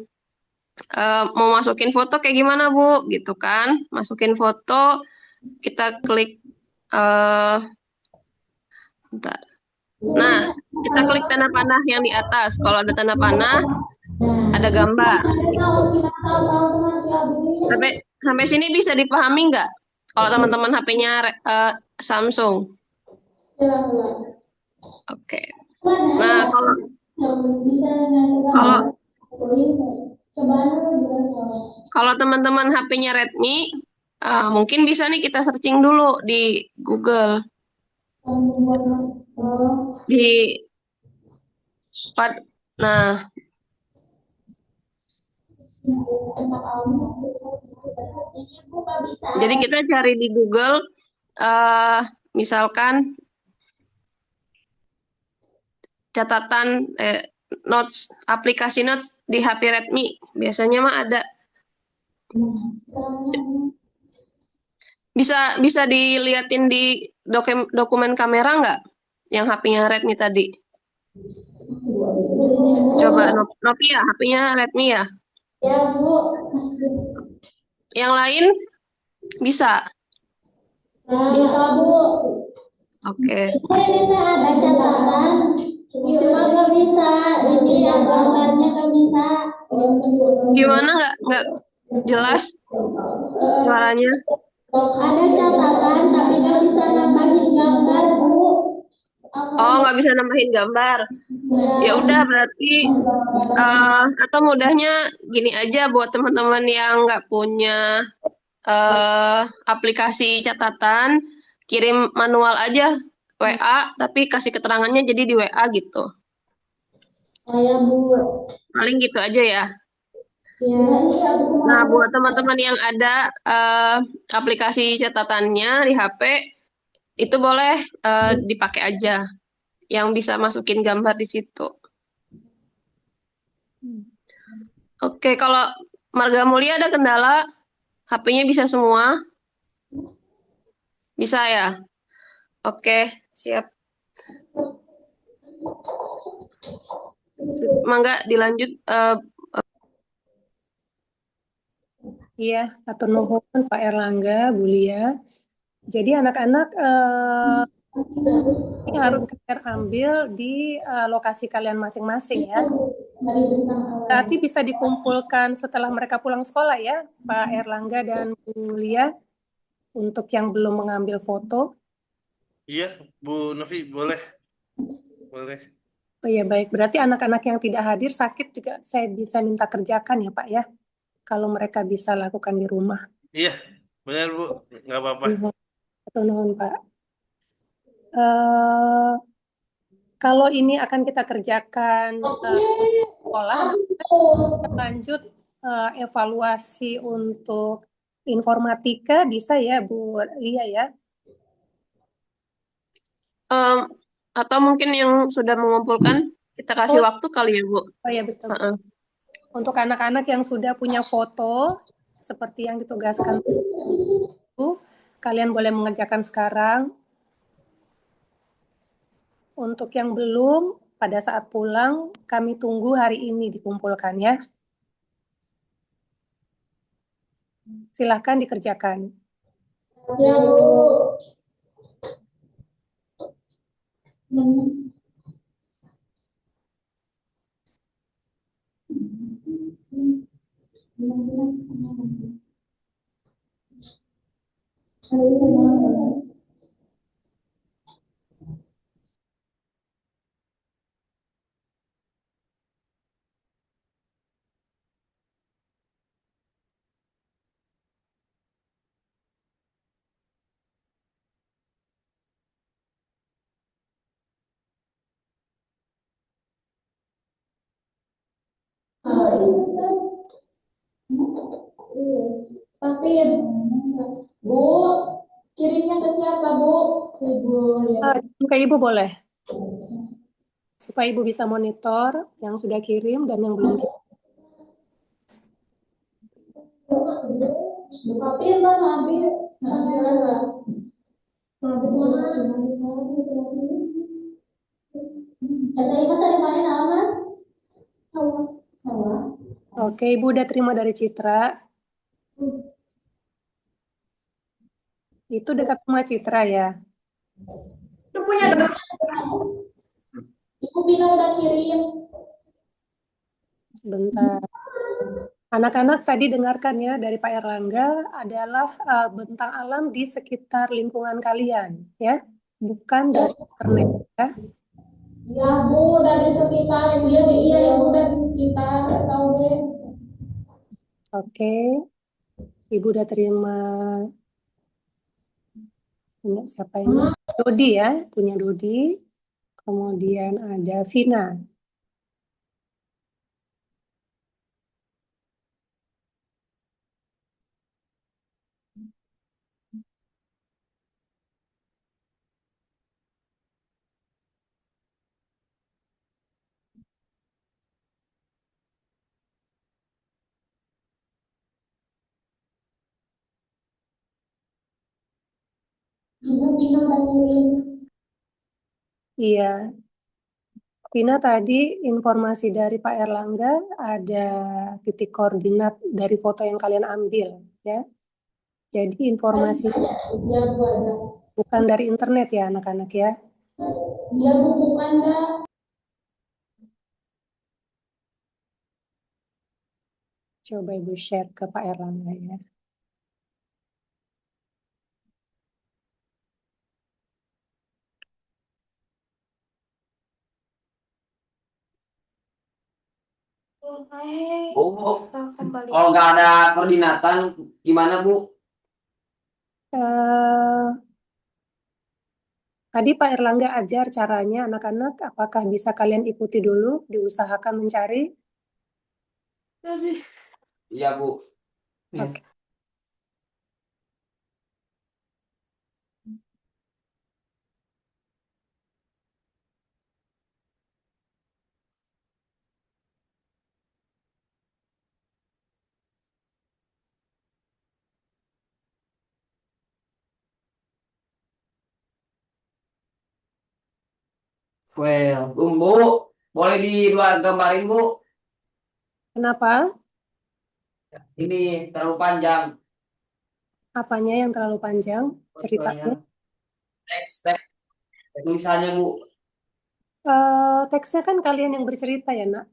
[SPEAKER 7] mau masukin foto kayak gimana, Bu? Gitu kan. Masukin foto, kita klik bentar. Nah, kita klik tanda panah yang di atas. Kalau ada tanda panah, ada gambar. Sampai sini bisa dipahami nggak? Kalau teman-teman HP-nya Samsung. Oke. Nah, kalau teman-teman HP-nya Redmi, mungkin bisa nih kita searching dulu di Google. Nah, jadi kita cari di Google, misalkan catatan notes, aplikasi notes di HP Redmi, biasanya mah ada. Bisa diliatin di dokumen kamera nggak? Yang HP-nya Redmi tadi. Coba Nokia, HP-nya Redmi ya?
[SPEAKER 6] Ya, Bu.
[SPEAKER 7] Yang lain bisa?
[SPEAKER 6] Bisa, Bu.
[SPEAKER 7] Oke.
[SPEAKER 6] Ini ada catatan, cuma nggak bisa. Ini yang gambarnya nggak bisa.
[SPEAKER 7] Gimana nggak jelas suaranya?
[SPEAKER 6] Ada catatan, tapi nggak bisa nambahin gambar, Bu.
[SPEAKER 7] Oh, nggak bisa nambahin gambar. Ya udah berarti atau mudahnya gini aja buat teman-teman yang nggak punya aplikasi catatan, kirim manual aja WA, tapi kasih keterangannya jadi di WA gitu. Paling gitu aja ya. Nah, buat teman-teman yang ada aplikasi catatannya di HP, itu boleh dipakai aja, yang bisa masukin gambar di situ. Oke, kalau Marga Mulia ada kendala, HP-nya bisa semua? Bisa ya? Oke, siap. Mangga dilanjut.
[SPEAKER 1] Iya, atur nuhun Pak Erlangga, Bu Lia. Jadi anak-anak ini harus kalian ambil di lokasi kalian masing-masing ya. Berarti bisa dikumpulkan setelah mereka pulang sekolah ya, Pak Erlangga dan Bu Lia, untuk yang belum mengambil foto.
[SPEAKER 5] Iya, Bu Novi, boleh. Boleh.
[SPEAKER 1] Oh iya baik, berarti anak-anak yang tidak hadir sakit juga saya bisa minta kerjakan ya Pak ya, kalau mereka bisa lakukan di rumah.
[SPEAKER 5] Iya, benar Bu, nggak apa-apa.
[SPEAKER 1] Atau nuhun Pak. Eh, kalau ini akan kita kerjakan sekolah, kita lanjut evaluasi untuk informatika bisa ya Bu Lia ya.
[SPEAKER 7] Atau mungkin yang sudah mengumpulkan, kita kasih waktu kali ya, Bu.
[SPEAKER 1] Oh ya betul. Untuk anak-anak yang sudah punya foto, seperti yang ditugaskan Bu, kalian boleh mengerjakan sekarang. Untuk yang belum, pada saat pulang, kami tunggu hari ini dikumpulkan ya. Silahkan dikerjakan.
[SPEAKER 6] Ya, Bu. Tapi Bu, kirimnya ke siapa, Bu? Ibu ya.
[SPEAKER 1] Ke Ibu boleh. Supaya Ibu bisa monitor yang sudah kirim dan yang belum kirim.
[SPEAKER 6] Tapi entar ngambil. Tadi Mas ada mana nama, Mas?
[SPEAKER 1] Oke, Ibu udah terima dari Citra. Itu dekat rumah Citra ya.
[SPEAKER 2] Itu punya
[SPEAKER 6] Ibu Bina udah kirim.
[SPEAKER 1] Sebentar. Anak-anak tadi dengarkan ya dari Pak Erlangga adalah bentang alam di sekitar lingkungan kalian ya, bukan dari internet ya.
[SPEAKER 6] Ya Bu, dari sekitar. Iya, iya ya Bu, dari sekitar. Tahu deh.
[SPEAKER 1] Oke, Ibu udah terima. Punya siapa ini? Dodi ya, punya Dodi. Kemudian ada Vina.
[SPEAKER 6] Ibu Bina udah kirim.
[SPEAKER 1] Iya. Vina tadi informasi dari Pak Erlangga ada titik koordinat dari foto yang kalian ambil ya. Jadi informasi
[SPEAKER 6] Ya Bu ada.
[SPEAKER 1] bukan dari internet ya anak-anak ya.
[SPEAKER 6] Ya Bu, bukan dah.
[SPEAKER 1] Coba Ibu share ke Pak Erlangga ya.
[SPEAKER 2] Bu,
[SPEAKER 3] Kembali.
[SPEAKER 2] kalau nggak ada koordinatan gimana Bu?
[SPEAKER 3] Eh, Tadi Pak Erlangga ajar caranya anak-anak, apakah bisa kalian ikuti dulu, diusahakan mencari?
[SPEAKER 2] Iya Bu.
[SPEAKER 3] Oke.
[SPEAKER 2] Bu, boleh di luar gambarin Bu?
[SPEAKER 3] Kenapa?
[SPEAKER 2] Ini terlalu panjang.
[SPEAKER 3] Apanya yang terlalu panjang ceritanya?
[SPEAKER 2] Teks tulisannya Bu.
[SPEAKER 3] Teksnya kan kalian yang bercerita ya, Nak.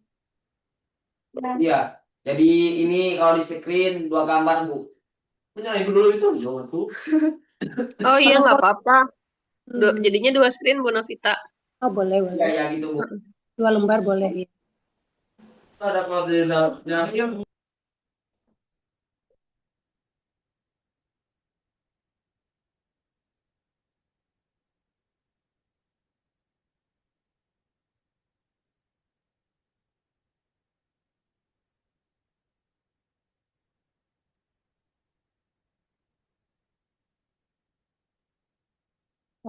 [SPEAKER 2] Iya. Jadi ini kalau di screen 2 gambar Bu. Punya ibu dulu itu tuh.
[SPEAKER 7] Oh iya,
[SPEAKER 3] Mana
[SPEAKER 7] nggak
[SPEAKER 3] foto?
[SPEAKER 7] apa-apa.
[SPEAKER 3] Hmm.
[SPEAKER 7] Jadinya 2 screen, Bu Novita.
[SPEAKER 3] Oh, boleh,
[SPEAKER 2] Iya
[SPEAKER 3] boleh.
[SPEAKER 2] ya gitu Bu.
[SPEAKER 3] 2 lembar boleh. Ya.
[SPEAKER 2] Ada koordinatnya.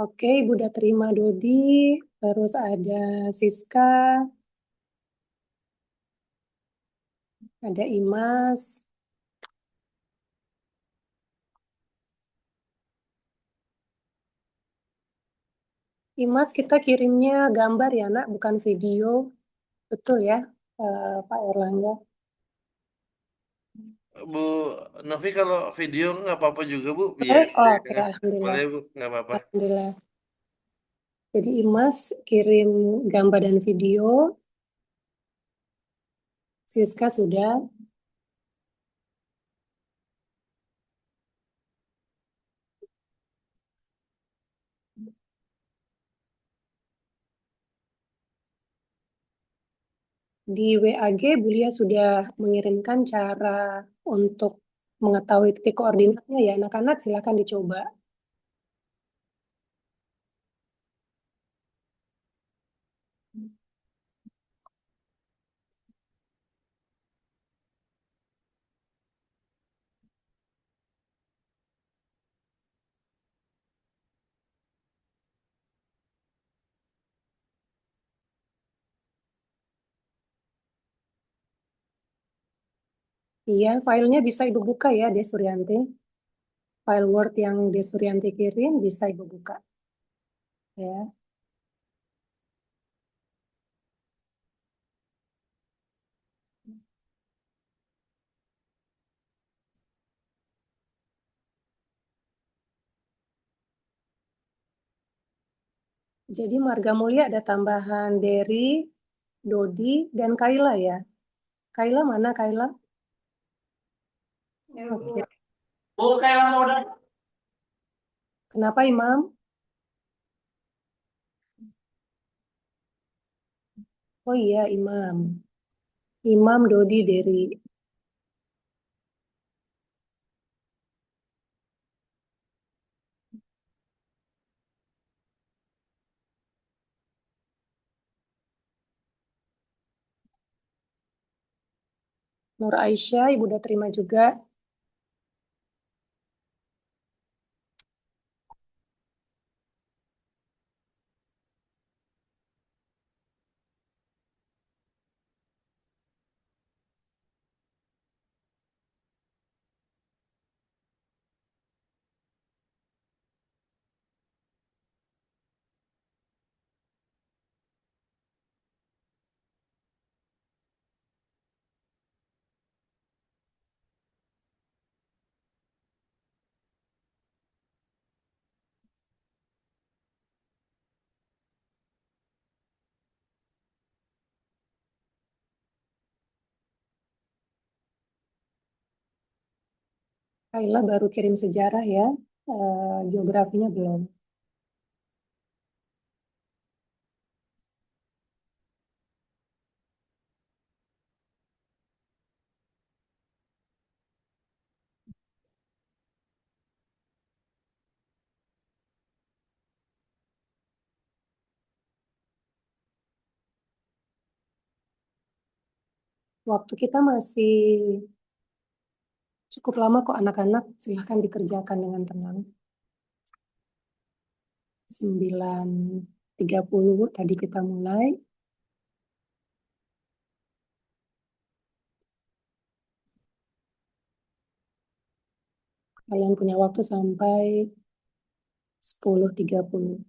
[SPEAKER 3] Oke, Ibu udah terima Dodi, terus ada Siska, ada Imas. Imas, kita kirimnya gambar ya, Nak, bukan video. Betul ya, Pak Erlangga?
[SPEAKER 5] Bu Novi kalau video nggak apa-apa juga Bu, biar
[SPEAKER 3] Boleh? Oh, oke, Alhamdulillah.
[SPEAKER 5] boleh Bu, nggak apa-apa.
[SPEAKER 3] Alhamdulillah. Jadi Imas kirim gambar dan video. Siska sudah. Di WAG, Bulia sudah mengirimkan cara untuk mengetahui titik koordinatnya ya. Anak-anak silakan dicoba. Iya, filenya bisa Ibu buka ya, Desuryanti. File Word yang Desuryanti kirim bisa Ibu buka. Ya. Jadi Marga Mulia ada tambahan Derry, Dodi, dan Kaila ya. Kaila mana Kaila? Oke.
[SPEAKER 2] Bu kayak mau udah.
[SPEAKER 3] Kenapa Imam? Oh iya Imam. Imam, Dodi, Derry. Nur Aisyah, Ibu udah terima juga. Kaila baru kirim sejarah ya. Geografinya belum. Waktu kita masih cukup lama kok anak-anak, silahkan dikerjakan dengan tenang. 9.30 tadi kita mulai. Kalian punya waktu sampai 10.30.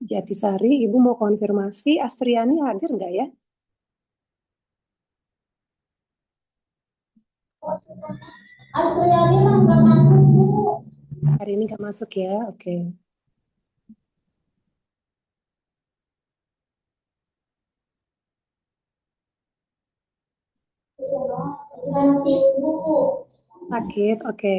[SPEAKER 3] Jatisari, Ibu mau konfirmasi, Astriani hadir nggak ya?
[SPEAKER 6] Astriani mah nggak masuk, Bu.
[SPEAKER 3] Hari ini nggak masuk ya, oke.
[SPEAKER 6] Sakit, Bu.
[SPEAKER 3] Sakit, oke.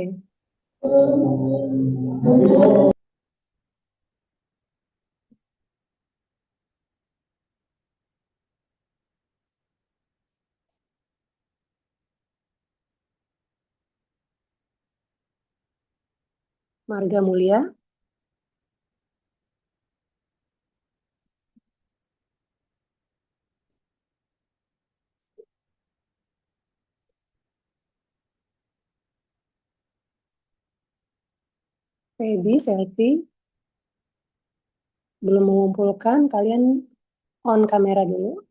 [SPEAKER 3] Marga Mulia, Feby, Selfie, belum mengumpulkan, kalian on kamera dulu.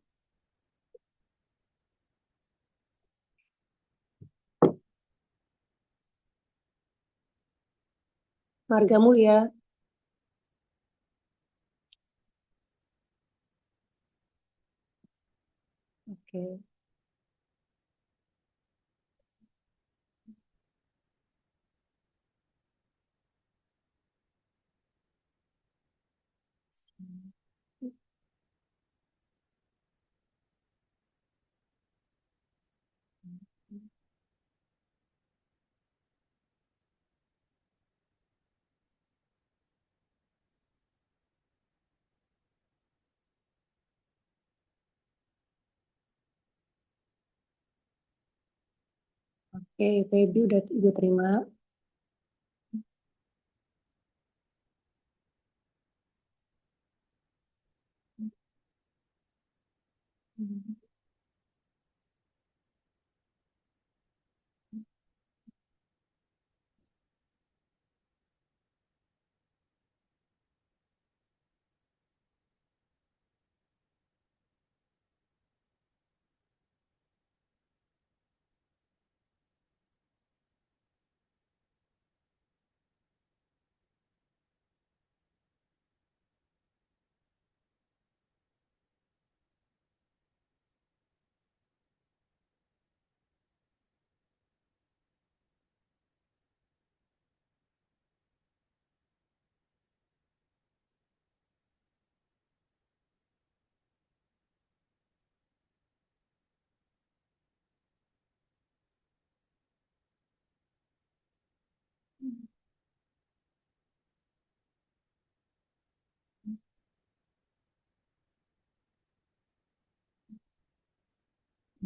[SPEAKER 3] Marga Mulia, oke. Oke, Feby udah Ibu terima.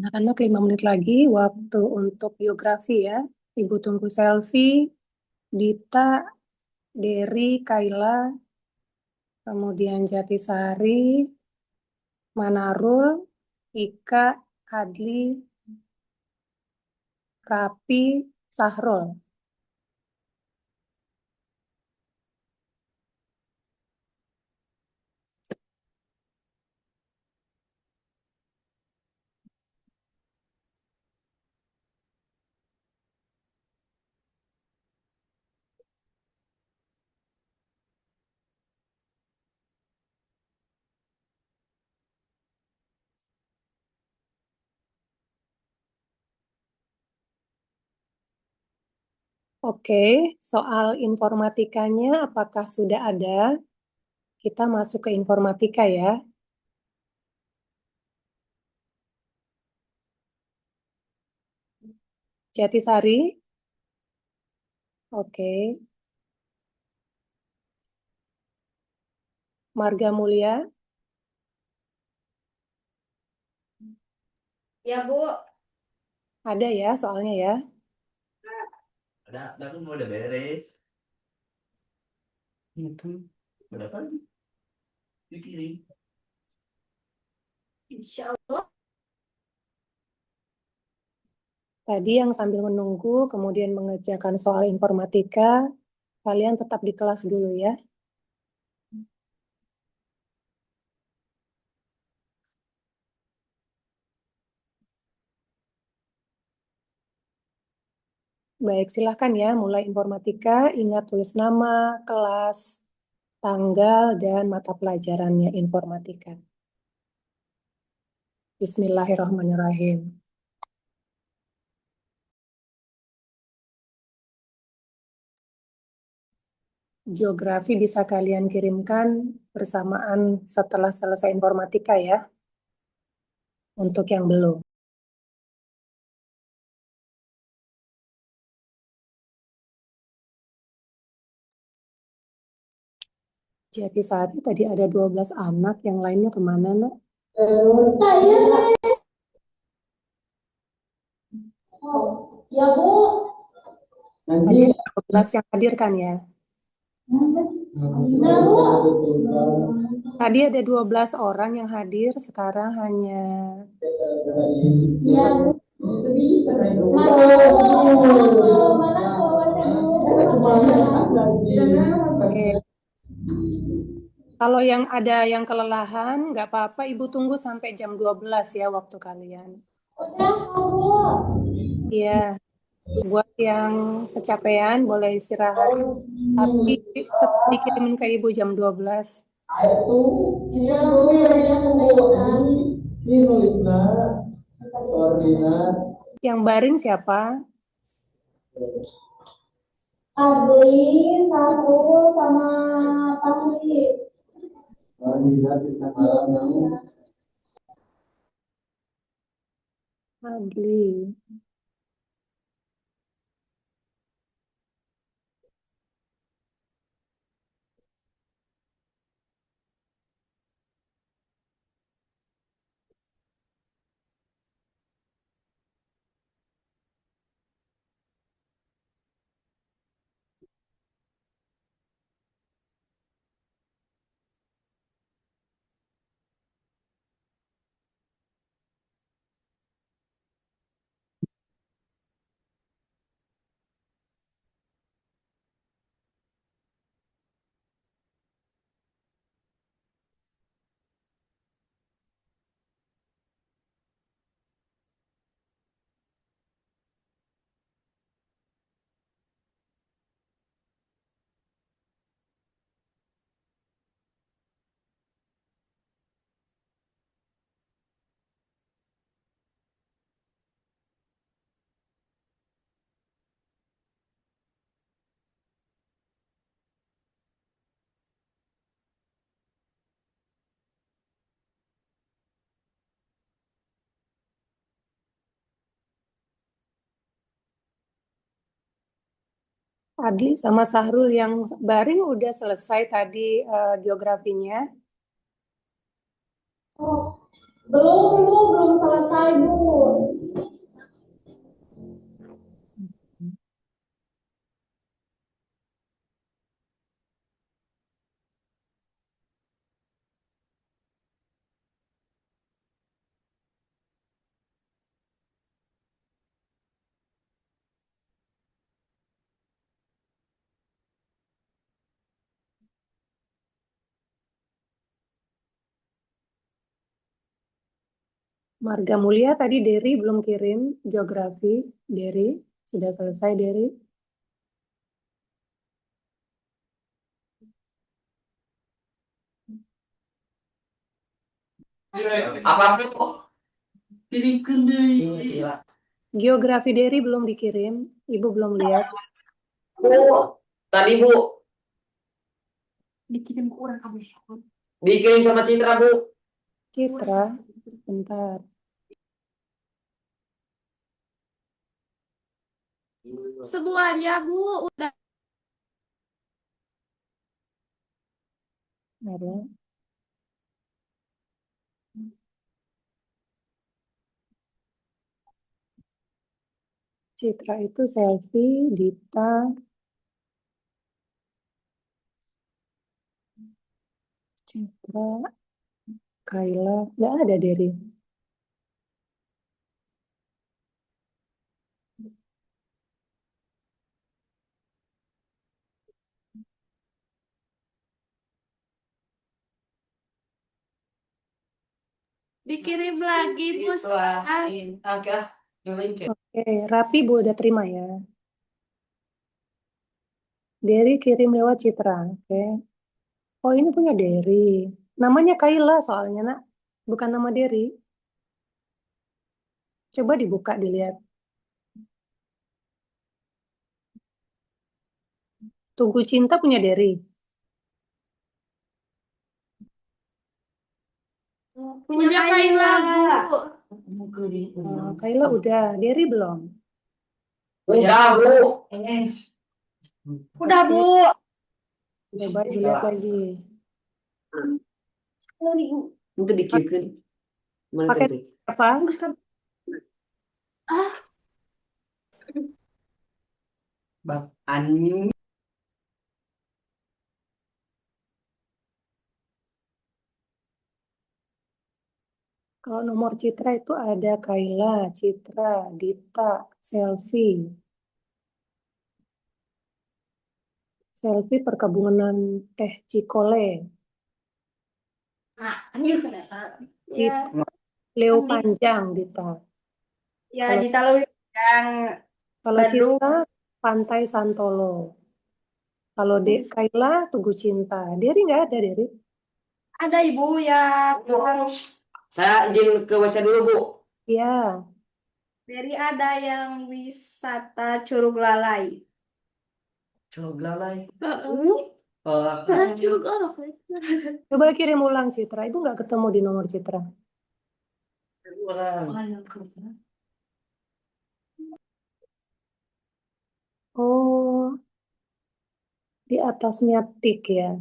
[SPEAKER 3] Anak-anak 5 menit lagi waktu untuk biografi ya. Ibu tunggu Selfie, Dita, Derry, Kayla, kemudian Jatisari, Manarul, Ika, Adli, Rapi, Sahrul. Oke, soal informatikanya apakah sudah ada? Kita masuk ke informatika ya. Jatisari. Oke. Marga Mulia.
[SPEAKER 2] Ya, Bu.
[SPEAKER 3] Ada ya soalnya ya.
[SPEAKER 4] Ada kan udah beres. Itu berapa? Dikirim.
[SPEAKER 2] Insya Allah.
[SPEAKER 3] Tadi yang sambil menunggu, kemudian mengerjakan soal informatika, kalian tetap di kelas dulu ya. Baik, silahkan ya, mulai informatika, ingat tulis nama, kelas, tanggal, dan mata pelajarannya informatika. Bismillahirrahmanirrahim. Geografi bisa kalian kirimkan bersamaan setelah selesai informatika ya, untuk yang belum. Jatisari tadi ada 12 anak, yang lainnya kemana, Nak?
[SPEAKER 6] Ya, Bu.
[SPEAKER 3] Tadi
[SPEAKER 4] Nanti
[SPEAKER 3] 12 yang hadir kan ya?
[SPEAKER 6] Ya, Bu.
[SPEAKER 3] Tadi ada 12 orang yang hadir, sekarang hanya
[SPEAKER 6] Ya, Bu.
[SPEAKER 3] Oke. Kalau yang ada yang kelelahan, nggak apa-apa, Ibu tunggu sampai jam 12 ya waktu kalian.
[SPEAKER 6] Udah, Bu.
[SPEAKER 3] Iya, buat yang kecapean boleh istirahat, tapi tetap dikirimin ke Ibu jam 12.
[SPEAKER 6] Iya, Bu. Ya, Bu.
[SPEAKER 4] ini nulisnya koordinat.
[SPEAKER 3] Yang baring siapa?
[SPEAKER 6] Adli, Sarul, sama Fahri.
[SPEAKER 4] Koordinat kita malam.
[SPEAKER 3] Adli. Adli sama Sahrul yang baring udah selesai tadi geografinya.
[SPEAKER 6] Belum, Bu. Belum selesai, Bu.
[SPEAKER 3] Marga Mulia tadi Deri belum kirim geografi. Deri, sudah selesai Deri?
[SPEAKER 4] Apa kok? Kirimkan deh.
[SPEAKER 3] Geografi Deri belum dikirim, Ibu belum lihat.
[SPEAKER 8] Bu, tadi Bu,
[SPEAKER 1] Dikirim ke orang kamu.
[SPEAKER 8] dikirim sama Citra Bu.
[SPEAKER 3] Citra, sebentar.
[SPEAKER 2] Semuanya, Bu. Udah.
[SPEAKER 3] Ada. Citra itu selfie, Dita, Citra, Kayla, nggak ada Derry.
[SPEAKER 2] Dikirim lagi, Bu.
[SPEAKER 3] Oke, rapi Bu udah terima ya. Derry kirim lewat Citra, oke. Oh ini punya Derry. Namanya Kayla soalnya nak, bukan nama Derry. Coba dibuka dilihat. Tugu Cinta punya Derry.
[SPEAKER 2] Punya Kayla, Bu.
[SPEAKER 3] Kayla udah, Derry belum.
[SPEAKER 8] Udah, Bu.
[SPEAKER 2] Udah, Bu.
[SPEAKER 3] Coba dilihat lagi.
[SPEAKER 8] Mungkin dikipin.
[SPEAKER 3] Pakai apa?
[SPEAKER 8] Bang,
[SPEAKER 3] Kalau nomor Citra itu ada Kayla, Citra, Dita, Selfie. Selfie perkebunan teh Cikole.
[SPEAKER 2] Ya,
[SPEAKER 3] Leo Panjang, Dita.
[SPEAKER 2] ya
[SPEAKER 3] Kalau-
[SPEAKER 2] di Talu yang
[SPEAKER 3] Kalau
[SPEAKER 2] Bandung.
[SPEAKER 3] Citra, Pantai Santolo. Kalau Kayla, Tugu Cinta. Derry nggak ada, Derry.
[SPEAKER 2] Ada Ibu yang
[SPEAKER 8] saya izin ke WC dulu, Bu.
[SPEAKER 3] Iya,
[SPEAKER 2] dari ada yang wisata Curug Lalai.
[SPEAKER 8] Curug lalai.
[SPEAKER 2] Curug Lalai.
[SPEAKER 3] coba kirim ulang Citra. Ibu nggak ketemu di nomor Citra. Oh, di atasnya tik ya.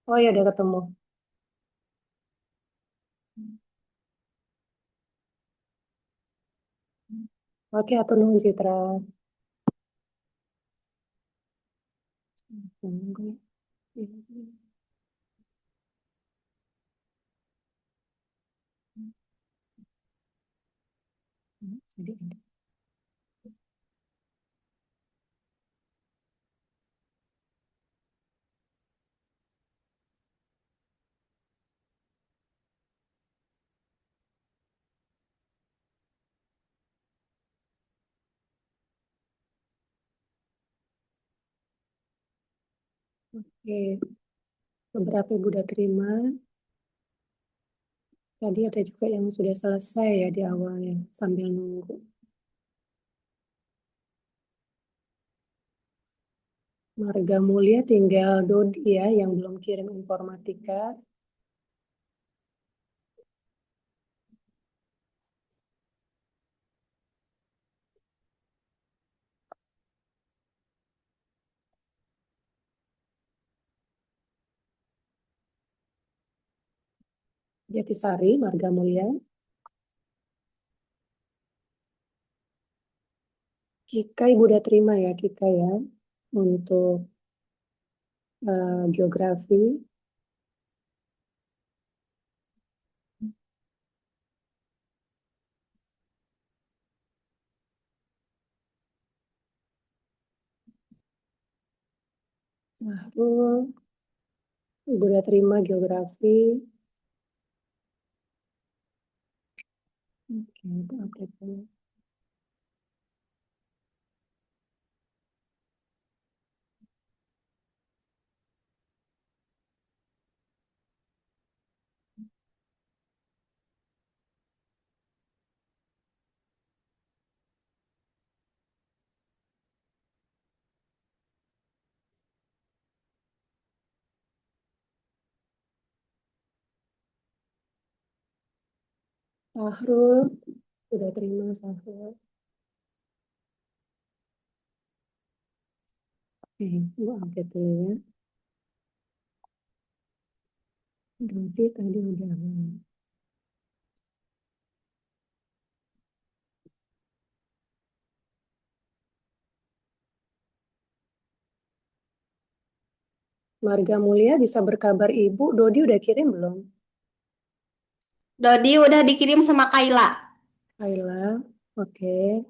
[SPEAKER 3] Oh ya, udah ketemu. Oke, atur nuhun Citra. Tunggu ya. Sedih ada. Oke, beberapa ibu udah terima. Tadi ada juga yang sudah selesai ya di awalnya sambil nunggu. Marga Mulia tinggal Dodi ya yang belum kirim informatika. Jatisari, Marga Mulia. Kika ibu udah terima ya Kika ya untuk geografi. Lalu ibu udah terima geografi. Oke, itu update dulu. Sahrul, sudah terima Sahrul. Oke, Ibu update dulu ya. Berarti tadi udah. Marga Mulia bisa berkabar Ibu, Dodi udah kirim belum?
[SPEAKER 2] Dodi udah dikirim sama Kayla.
[SPEAKER 3] Kayla, oke.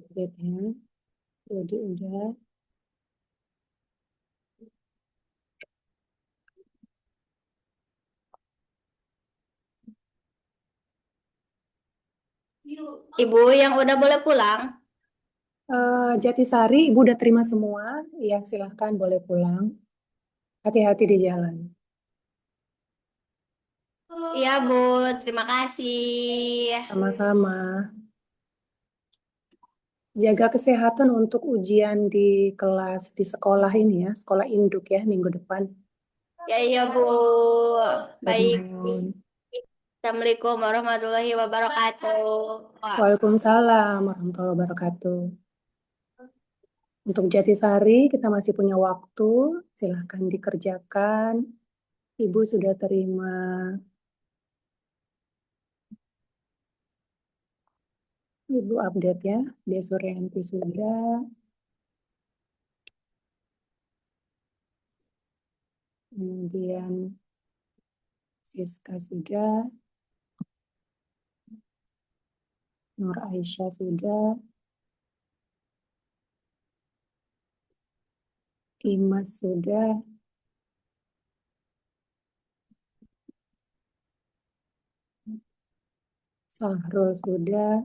[SPEAKER 3] Update-nya, Dodi udah.
[SPEAKER 2] Ibu yang udah boleh pulang.
[SPEAKER 3] Jatisari, Ibu udah terima semua. Ya, silahkan boleh pulang. Hati-hati di jalan.
[SPEAKER 2] Iya, Bu. Terima kasih.
[SPEAKER 3] Sama-sama. Jaga kesehatan untuk ujian di kelas, di sekolah ini ya, sekolah induk ya, minggu depan.
[SPEAKER 2] Ya, iya, Bu. Baik.
[SPEAKER 3] Mohon.
[SPEAKER 2] Assalamualaikum warahmatullahi wabarakatuh.
[SPEAKER 3] Waalaikumsalam warahmatullahi wabarakatuh. Untuk Jatisari, kita masih punya waktu. Silahkan dikerjakan. Ibu sudah terima. Ibu update ya. Dia Suryanti sudah. Kemudian Siska sudah. Nur Aisyah sudah. Imas sudah. Sahrul sudah.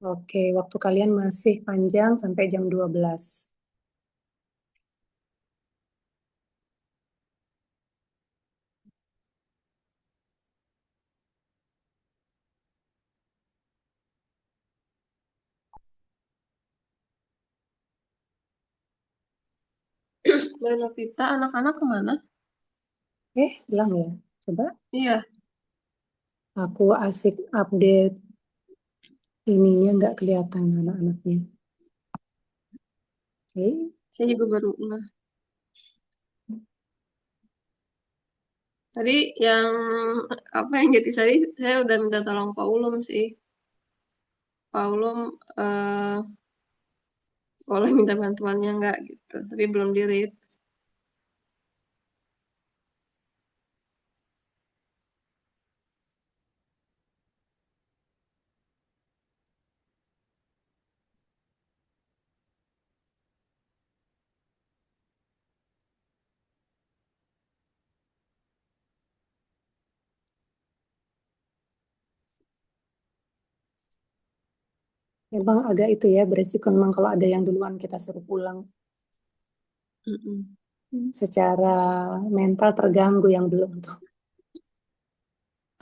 [SPEAKER 3] Oke, waktu kalian masih panjang sampai jam 12.
[SPEAKER 7] Mbak Novita, anak-anak kemana?
[SPEAKER 3] Hilang ya? Coba
[SPEAKER 7] Iya,
[SPEAKER 3] aku asik update ininya nggak kelihatan anak-anaknya. Oke,
[SPEAKER 7] saya juga baru nggak. Tadi yang apa yang Jatisari saya udah minta tolong Pak Ulum sih. Pak Ulum boleh minta bantuannya nggak gitu, tapi belum di-read.
[SPEAKER 3] memang agak itu ya beresiko memang kalau ada yang duluan kita suruh pulang.
[SPEAKER 7] Mm-mm.
[SPEAKER 3] Secara mental terganggu yang belum tuh.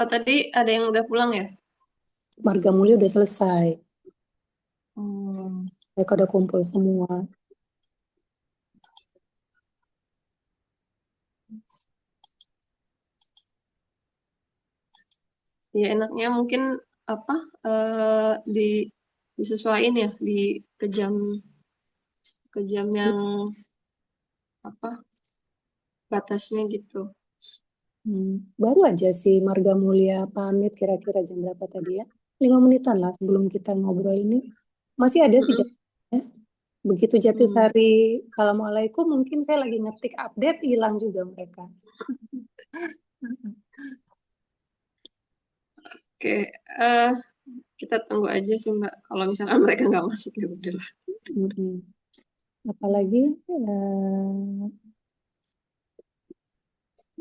[SPEAKER 7] Oh, tadi ada yang udah pulang ya?
[SPEAKER 3] Marga Mulia udah selesai.
[SPEAKER 7] Hmm.
[SPEAKER 3] Mereka udah kumpul semua.
[SPEAKER 7] Ya enaknya mungkin apa disesuaiin ya ke jam yang apa batasnya gitu.
[SPEAKER 3] Baru aja sih Marga Mulia pamit kira-kira jam berapa tadi ya? 5 menitan lah sebelum kita ngobrol ini. Masih ada sih
[SPEAKER 7] Mm-mm.
[SPEAKER 3] jamnya. Begitu Jatisari, Assalamualaikum, mungkin saya lagi ngetik update, hilang juga mereka.
[SPEAKER 7] Oke, kita tunggu aja sih Mbak. Kalau misalnya mereka nggak masuk ya udahlah.
[SPEAKER 3] Apalagi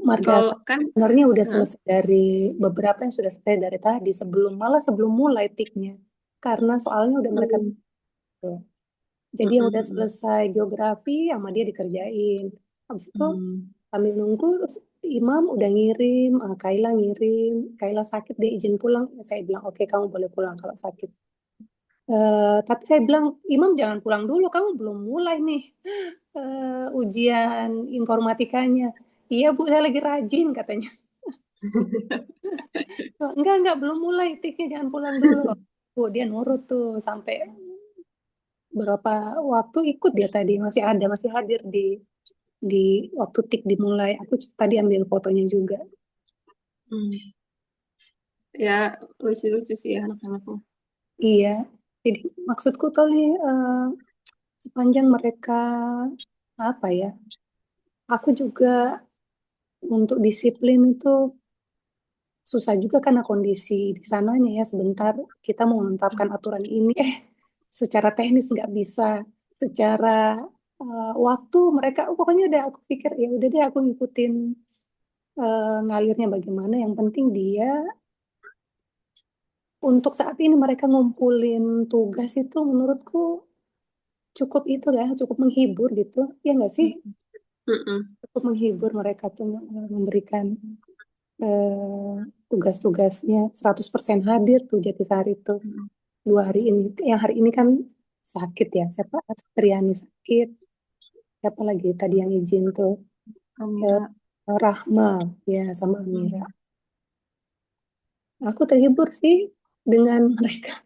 [SPEAKER 3] Marga
[SPEAKER 7] Kalau kan
[SPEAKER 3] sebenarnya udah selesai dari beberapa yang sudah selesai dari tadi malah sebelum mulai tiknya karena soalnya udah mereka tuh. Jadi yang udah selesai geografi sama dia dikerjain. Habis itu sambil nunggu Imam udah ngirim, Kaila ngirim, Kaila sakit dia izin pulang. Saya bilang oke kamu boleh pulang kalau sakit. Tapi saya bilang Imam jangan pulang dulu, kamu belum mulai nih ujian informatikanya. Iya Bu, saya lagi rajin katanya. Enggak belum mulai, tiknya jangan pulang dulu. Bu, dia nurut tuh sampai berapa waktu ikut dia tadi masih hadir di waktu tik dimulai. Aku tadi ambil fotonya juga.
[SPEAKER 7] Hmm. Ya, lucu-lucu sih ya anak-anaknya.
[SPEAKER 3] Iya, jadi maksudku tuh nih sepanjang mereka apa ya, aku juga untuk disiplin itu susah juga karena kondisi di sananya ya sebentar kita mau menetapkan aturan ini secara teknis nggak bisa, secara waktu mereka pokoknya udah aku pikir ya udah deh aku ngikutin ngalirnya bagaimana yang penting dia untuk saat ini mereka ngumpulin tugas itu menurutku cukup itu ya cukup menghibur gitu ya nggak sih
[SPEAKER 7] Mm-mm.
[SPEAKER 3] cukup menghibur mereka tuh memberikan tugas-tugasnya 100% hadir tuh Jatisari tuh 2 hari ini yang hari ini kan sakit ya siapa Triani sakit siapa lagi tadi yang izin tuh
[SPEAKER 7] Amira.
[SPEAKER 3] Rahma ya sama Amira aku terhibur sih dengan mereka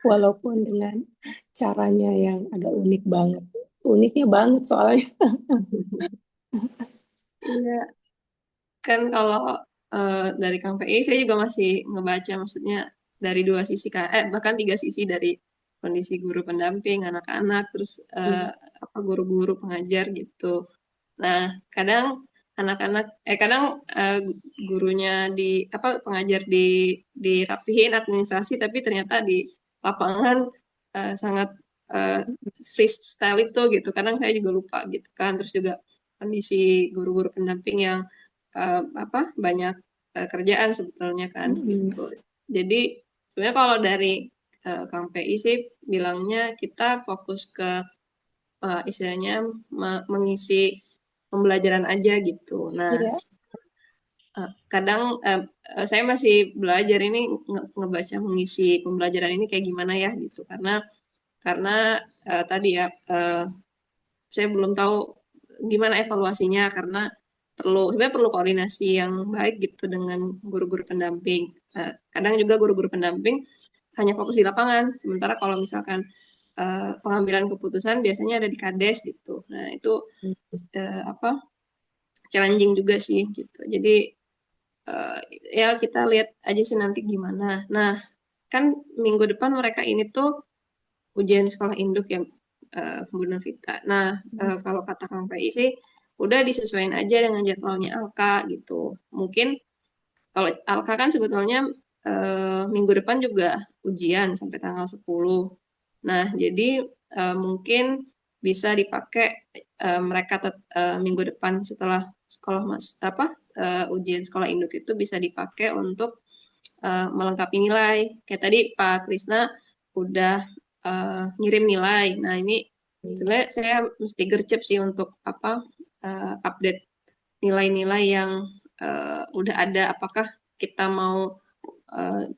[SPEAKER 3] walaupun dengan caranya yang agak uniknya banget soalnya
[SPEAKER 7] Iya, kan kalau dari Kang PI saya juga masih ngebaca maksudnya dari 2 sisi kan, bahkan 3 sisi dari kondisi guru pendamping, anak-anak, terus apa guru-guru pengajar gitu. Nah, kadang anak-anak, kadang gurunya di apa pengajar dirapihin administrasi, tapi ternyata di lapangan sangat uh, freestyle itu gitu. Kadang saya juga lupa gitu kan. Terus juga kondisi guru-guru pendamping yang apa banyak kerjaan sebetulnya kan gitu. Jadi sebenarnya kalau dari Kang PI sih bilangnya kita fokus ke istilahnya mengisi pembelajaran aja gitu. Nah,
[SPEAKER 3] Iya.
[SPEAKER 7] kadang saya masih belajar ini ngebaca mengisi pembelajaran ini kayak gimana ya gitu karena tadi ya saya belum tahu gimana evaluasinya karena sebenarnya perlu koordinasi yang baik gitu dengan guru-guru pendamping. Kadang juga guru-guru pendamping hanya fokus di lapangan, sementara kalau misalkan pengambilan keputusan biasanya ada di Kades gitu. Nah itu apa challenging juga sih gitu. Jadi ya kita lihat aja sih nanti gimana. Nah kan minggu depan mereka ini tuh ujian sekolah induk ya Bu Navita. Nah kalau kata Kang PI sih udah disesuaikan aja dengan jadwalnya Alka gitu. Mungkin kalau Alka kan sebetulnya minggu depan juga ujian sampai tanggal 10. Nah, jadi mungkin bisa dipakai mereka minggu depan setelah sekolah ujian sekolah induk itu bisa dipakai untuk melengkapi nilai. Kayak tadi Pak Krisna udah ngirim nilai. Nah, ini sebenarnya saya mesti gercep sih untuk update nilai-nilai yang udah ada. Apakah kita mau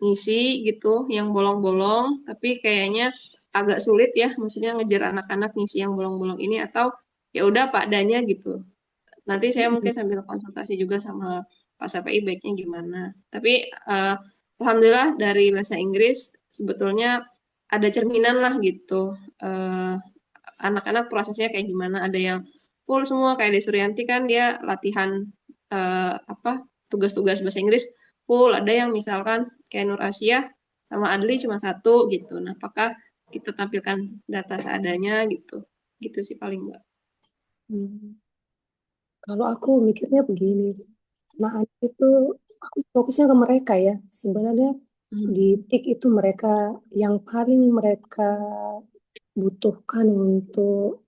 [SPEAKER 7] ngisi gitu yang bolong-bolong, tapi kayaknya agak sulit ya, maksudnya ngejar anak-anak ngisi yang bolong-bolong ini atau ya udah Pak adanya gitu. Nanti saya mungkin sambil konsultasi juga sama Pak SPI baiknya gimana. Tapi alhamdulillah dari bahasa Inggris sebetulnya ada cerminan lah gitu. Anak-anak prosesnya kayak gimana, ada yang full semua kayak Desuryanti kan dia latihan tugas-tugas bahasa Inggris full, ada yang misalkan kayak Nur Asia sama Adli cuma 1 gitu. Nah, apakah kita tampilkan data seadanya gitu? Gitu sih paling Mbak.
[SPEAKER 3] Kalau aku mikirnya begini, nah itu aku fokusnya ke mereka ya. Sebenarnya di TIK itu mereka yang paling mereka butuhkan untuk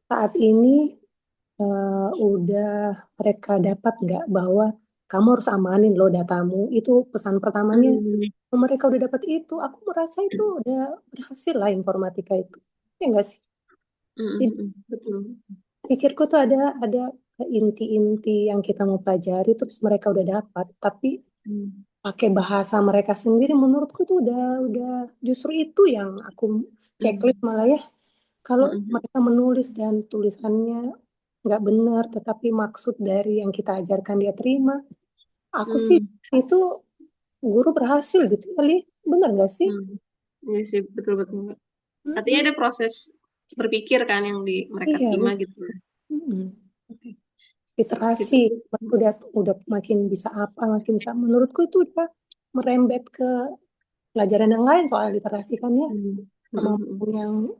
[SPEAKER 3] saat ini udah mereka dapat nggak bahwa kamu harus amanin loh datamu. Itu pesan pertamanya. Kalau mereka udah dapat itu, aku merasa itu udah berhasil lah informatika itu. Ya nggak sih?
[SPEAKER 7] Betul.
[SPEAKER 3] Pikirku tuh ada inti-inti yang kita mau pelajari terus mereka udah dapat, tapi
[SPEAKER 7] Hmm.
[SPEAKER 3] pakai bahasa mereka sendiri, menurutku tuh udah justru itu yang aku checklist malah ya. Kalau
[SPEAKER 7] Mm-mm.
[SPEAKER 3] mereka menulis dan tulisannya nggak benar, tetapi maksud dari yang kita ajarkan dia terima, aku sih itu guru berhasil gitu kali, benar nggak sih?
[SPEAKER 7] Iya sih, betul-betul. Artinya
[SPEAKER 3] Mm-mm.
[SPEAKER 7] ada proses berpikir kan yang mereka
[SPEAKER 3] Iya,
[SPEAKER 7] terima gitu.
[SPEAKER 3] mm-mm.
[SPEAKER 7] Oke.
[SPEAKER 3] Literasi udah makin bisa apa, makin bisa. Menurutku itu udah merembet ke pelajaran yang lain soal literasi kan ya. Kemampuan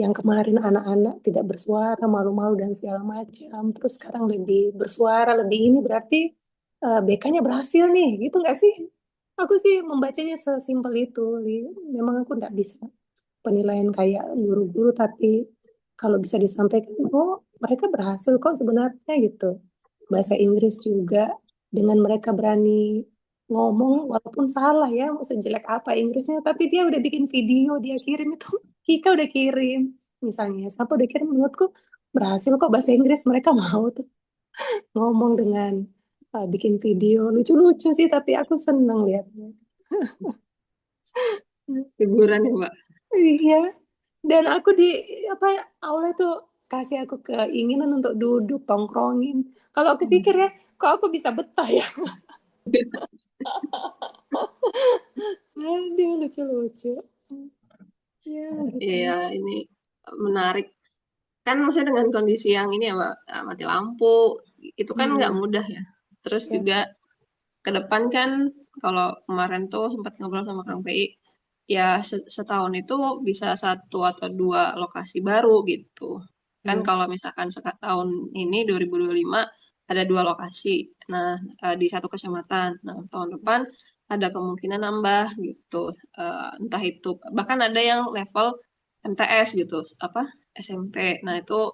[SPEAKER 3] yang kemarin anak-anak tidak bersuara, malu-malu dan segala macam, terus sekarang lebih bersuara, lebih ini berarti BK-nya berhasil nih, gitu nggak sih? Aku sih membacanya sesimpel itu, Li. Memang aku nggak bisa penilaian kayak guru-guru, tapi kalau bisa disampaikan, oh mereka berhasil kok sebenarnya gitu. Bahasa Inggris juga, dengan mereka berani ngomong, walaupun salah ya, mau sejelek apa Inggrisnya, tapi dia udah bikin video, dia kirim itu, Kika udah kirim, misalnya, siapa udah kirim, menurutku berhasil kok bahasa Inggris, mereka mau tuh ngomong dengan bikin video, lucu-lucu sih, tapi aku seneng liatnya.
[SPEAKER 7] Hiburan ya, Mbak.
[SPEAKER 3] Iya. Dan aku di apa Allah itu kasih aku keinginan untuk duduk tongkrongin. Kalau aku pikir ya, kok aku bisa betah ya? Aduh, lucu-lucu. Ya, gitu.
[SPEAKER 7] Iya, ini menarik. Kan maksudnya dengan kondisi yang ini ya, Mbak, mati lampu, itu kan nggak mudah ya. Terus
[SPEAKER 3] Ya.
[SPEAKER 7] juga ke depan kan, kalau kemarin tuh sempat ngobrol sama Kang PI, ya setahun itu bisa 1 atau 2 lokasi baru gitu. Kan kalau misalkan setahun ini 2025 ada 2 lokasi. Nah, di 1 kecamatan. Nah, tahun depan ada kemungkinan nambah gitu. Entah itu bahkan ada yang level MTS gitu, apa SMP. Nah, itu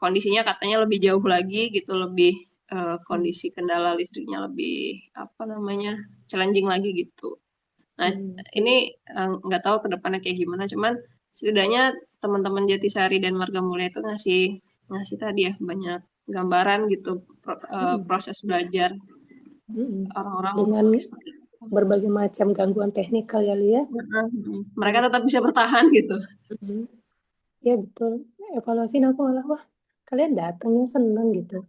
[SPEAKER 7] kondisinya katanya lebih jauh lagi gitu, lebih kondisi kendala listriknya lebih apa namanya challenging lagi gitu. Nah, ini nggak tahu ke depannya kayak gimana, cuman setidaknya teman-teman Jatisari dan Marga Mulia itu ngasih ngasih tadi ya banyak gambaran gitu proses belajar orang-orang
[SPEAKER 3] Dengan
[SPEAKER 7] seperti itu.
[SPEAKER 3] berbagai macam gangguan teknikal ya, Lia.
[SPEAKER 7] Mereka tetap bisa bertahan gitu.
[SPEAKER 3] Ya betul. Evaluasiin aku malah, wah kalian datangnya seneng gitu.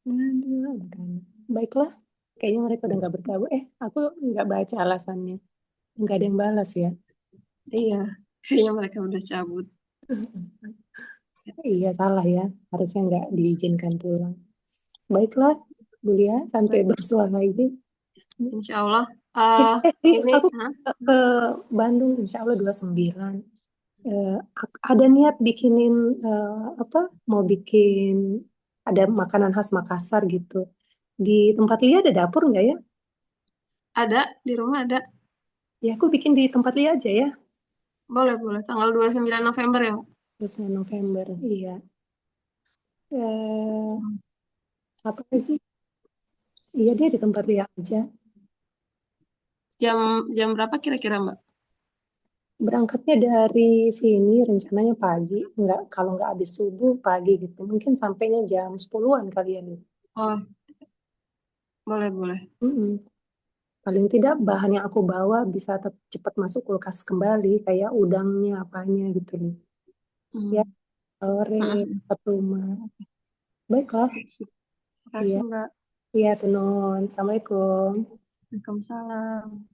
[SPEAKER 3] Aduh, makanya. Baiklah, kayaknya mereka udah nggak bergabung. Aku nggak baca alasannya. Nggak ada yang balas ya.
[SPEAKER 7] Iya, kayaknya mereka udah cabut.
[SPEAKER 3] Iya, salah ya. Harusnya nggak diizinkan pulang. Baiklah, Bulia, sampai bersuara lagi.
[SPEAKER 7] Insya Allah. Ini
[SPEAKER 3] Aku ke Bandung, insya Allah 29. Ada niat bikinin, apa, mau bikin, ada makanan khas Makassar gitu. Di tempat Lia ada dapur nggak ya?
[SPEAKER 7] ada di rumah ada.
[SPEAKER 3] Ya, aku bikin di tempat Lia aja ya.
[SPEAKER 7] Boleh, boleh. Tanggal 29 November ya, Mbak?
[SPEAKER 3] 29 November, iya. Eh, apa lagi? Iya, dia di tempat Lia aja.
[SPEAKER 7] Jam jam berapa kira-kira, Mbak?
[SPEAKER 3] Berangkatnya dari sini rencananya pagi, nggak kalau nggak habis subuh pagi gitu. Mungkin sampainya jam 10-an kalian.
[SPEAKER 7] Oh, boleh, boleh.
[SPEAKER 3] Paling tidak bahan yang aku bawa bisa cepat masuk kulkas kembali, kayak udangnya, apanya gitu nih. Ya, sore, ke rumah. Baiklah,
[SPEAKER 7] Terima
[SPEAKER 3] iya,
[SPEAKER 7] kasih, Mbak.
[SPEAKER 3] iya, Tunun. Assalamualaikum.
[SPEAKER 7] Waalaikumsalam.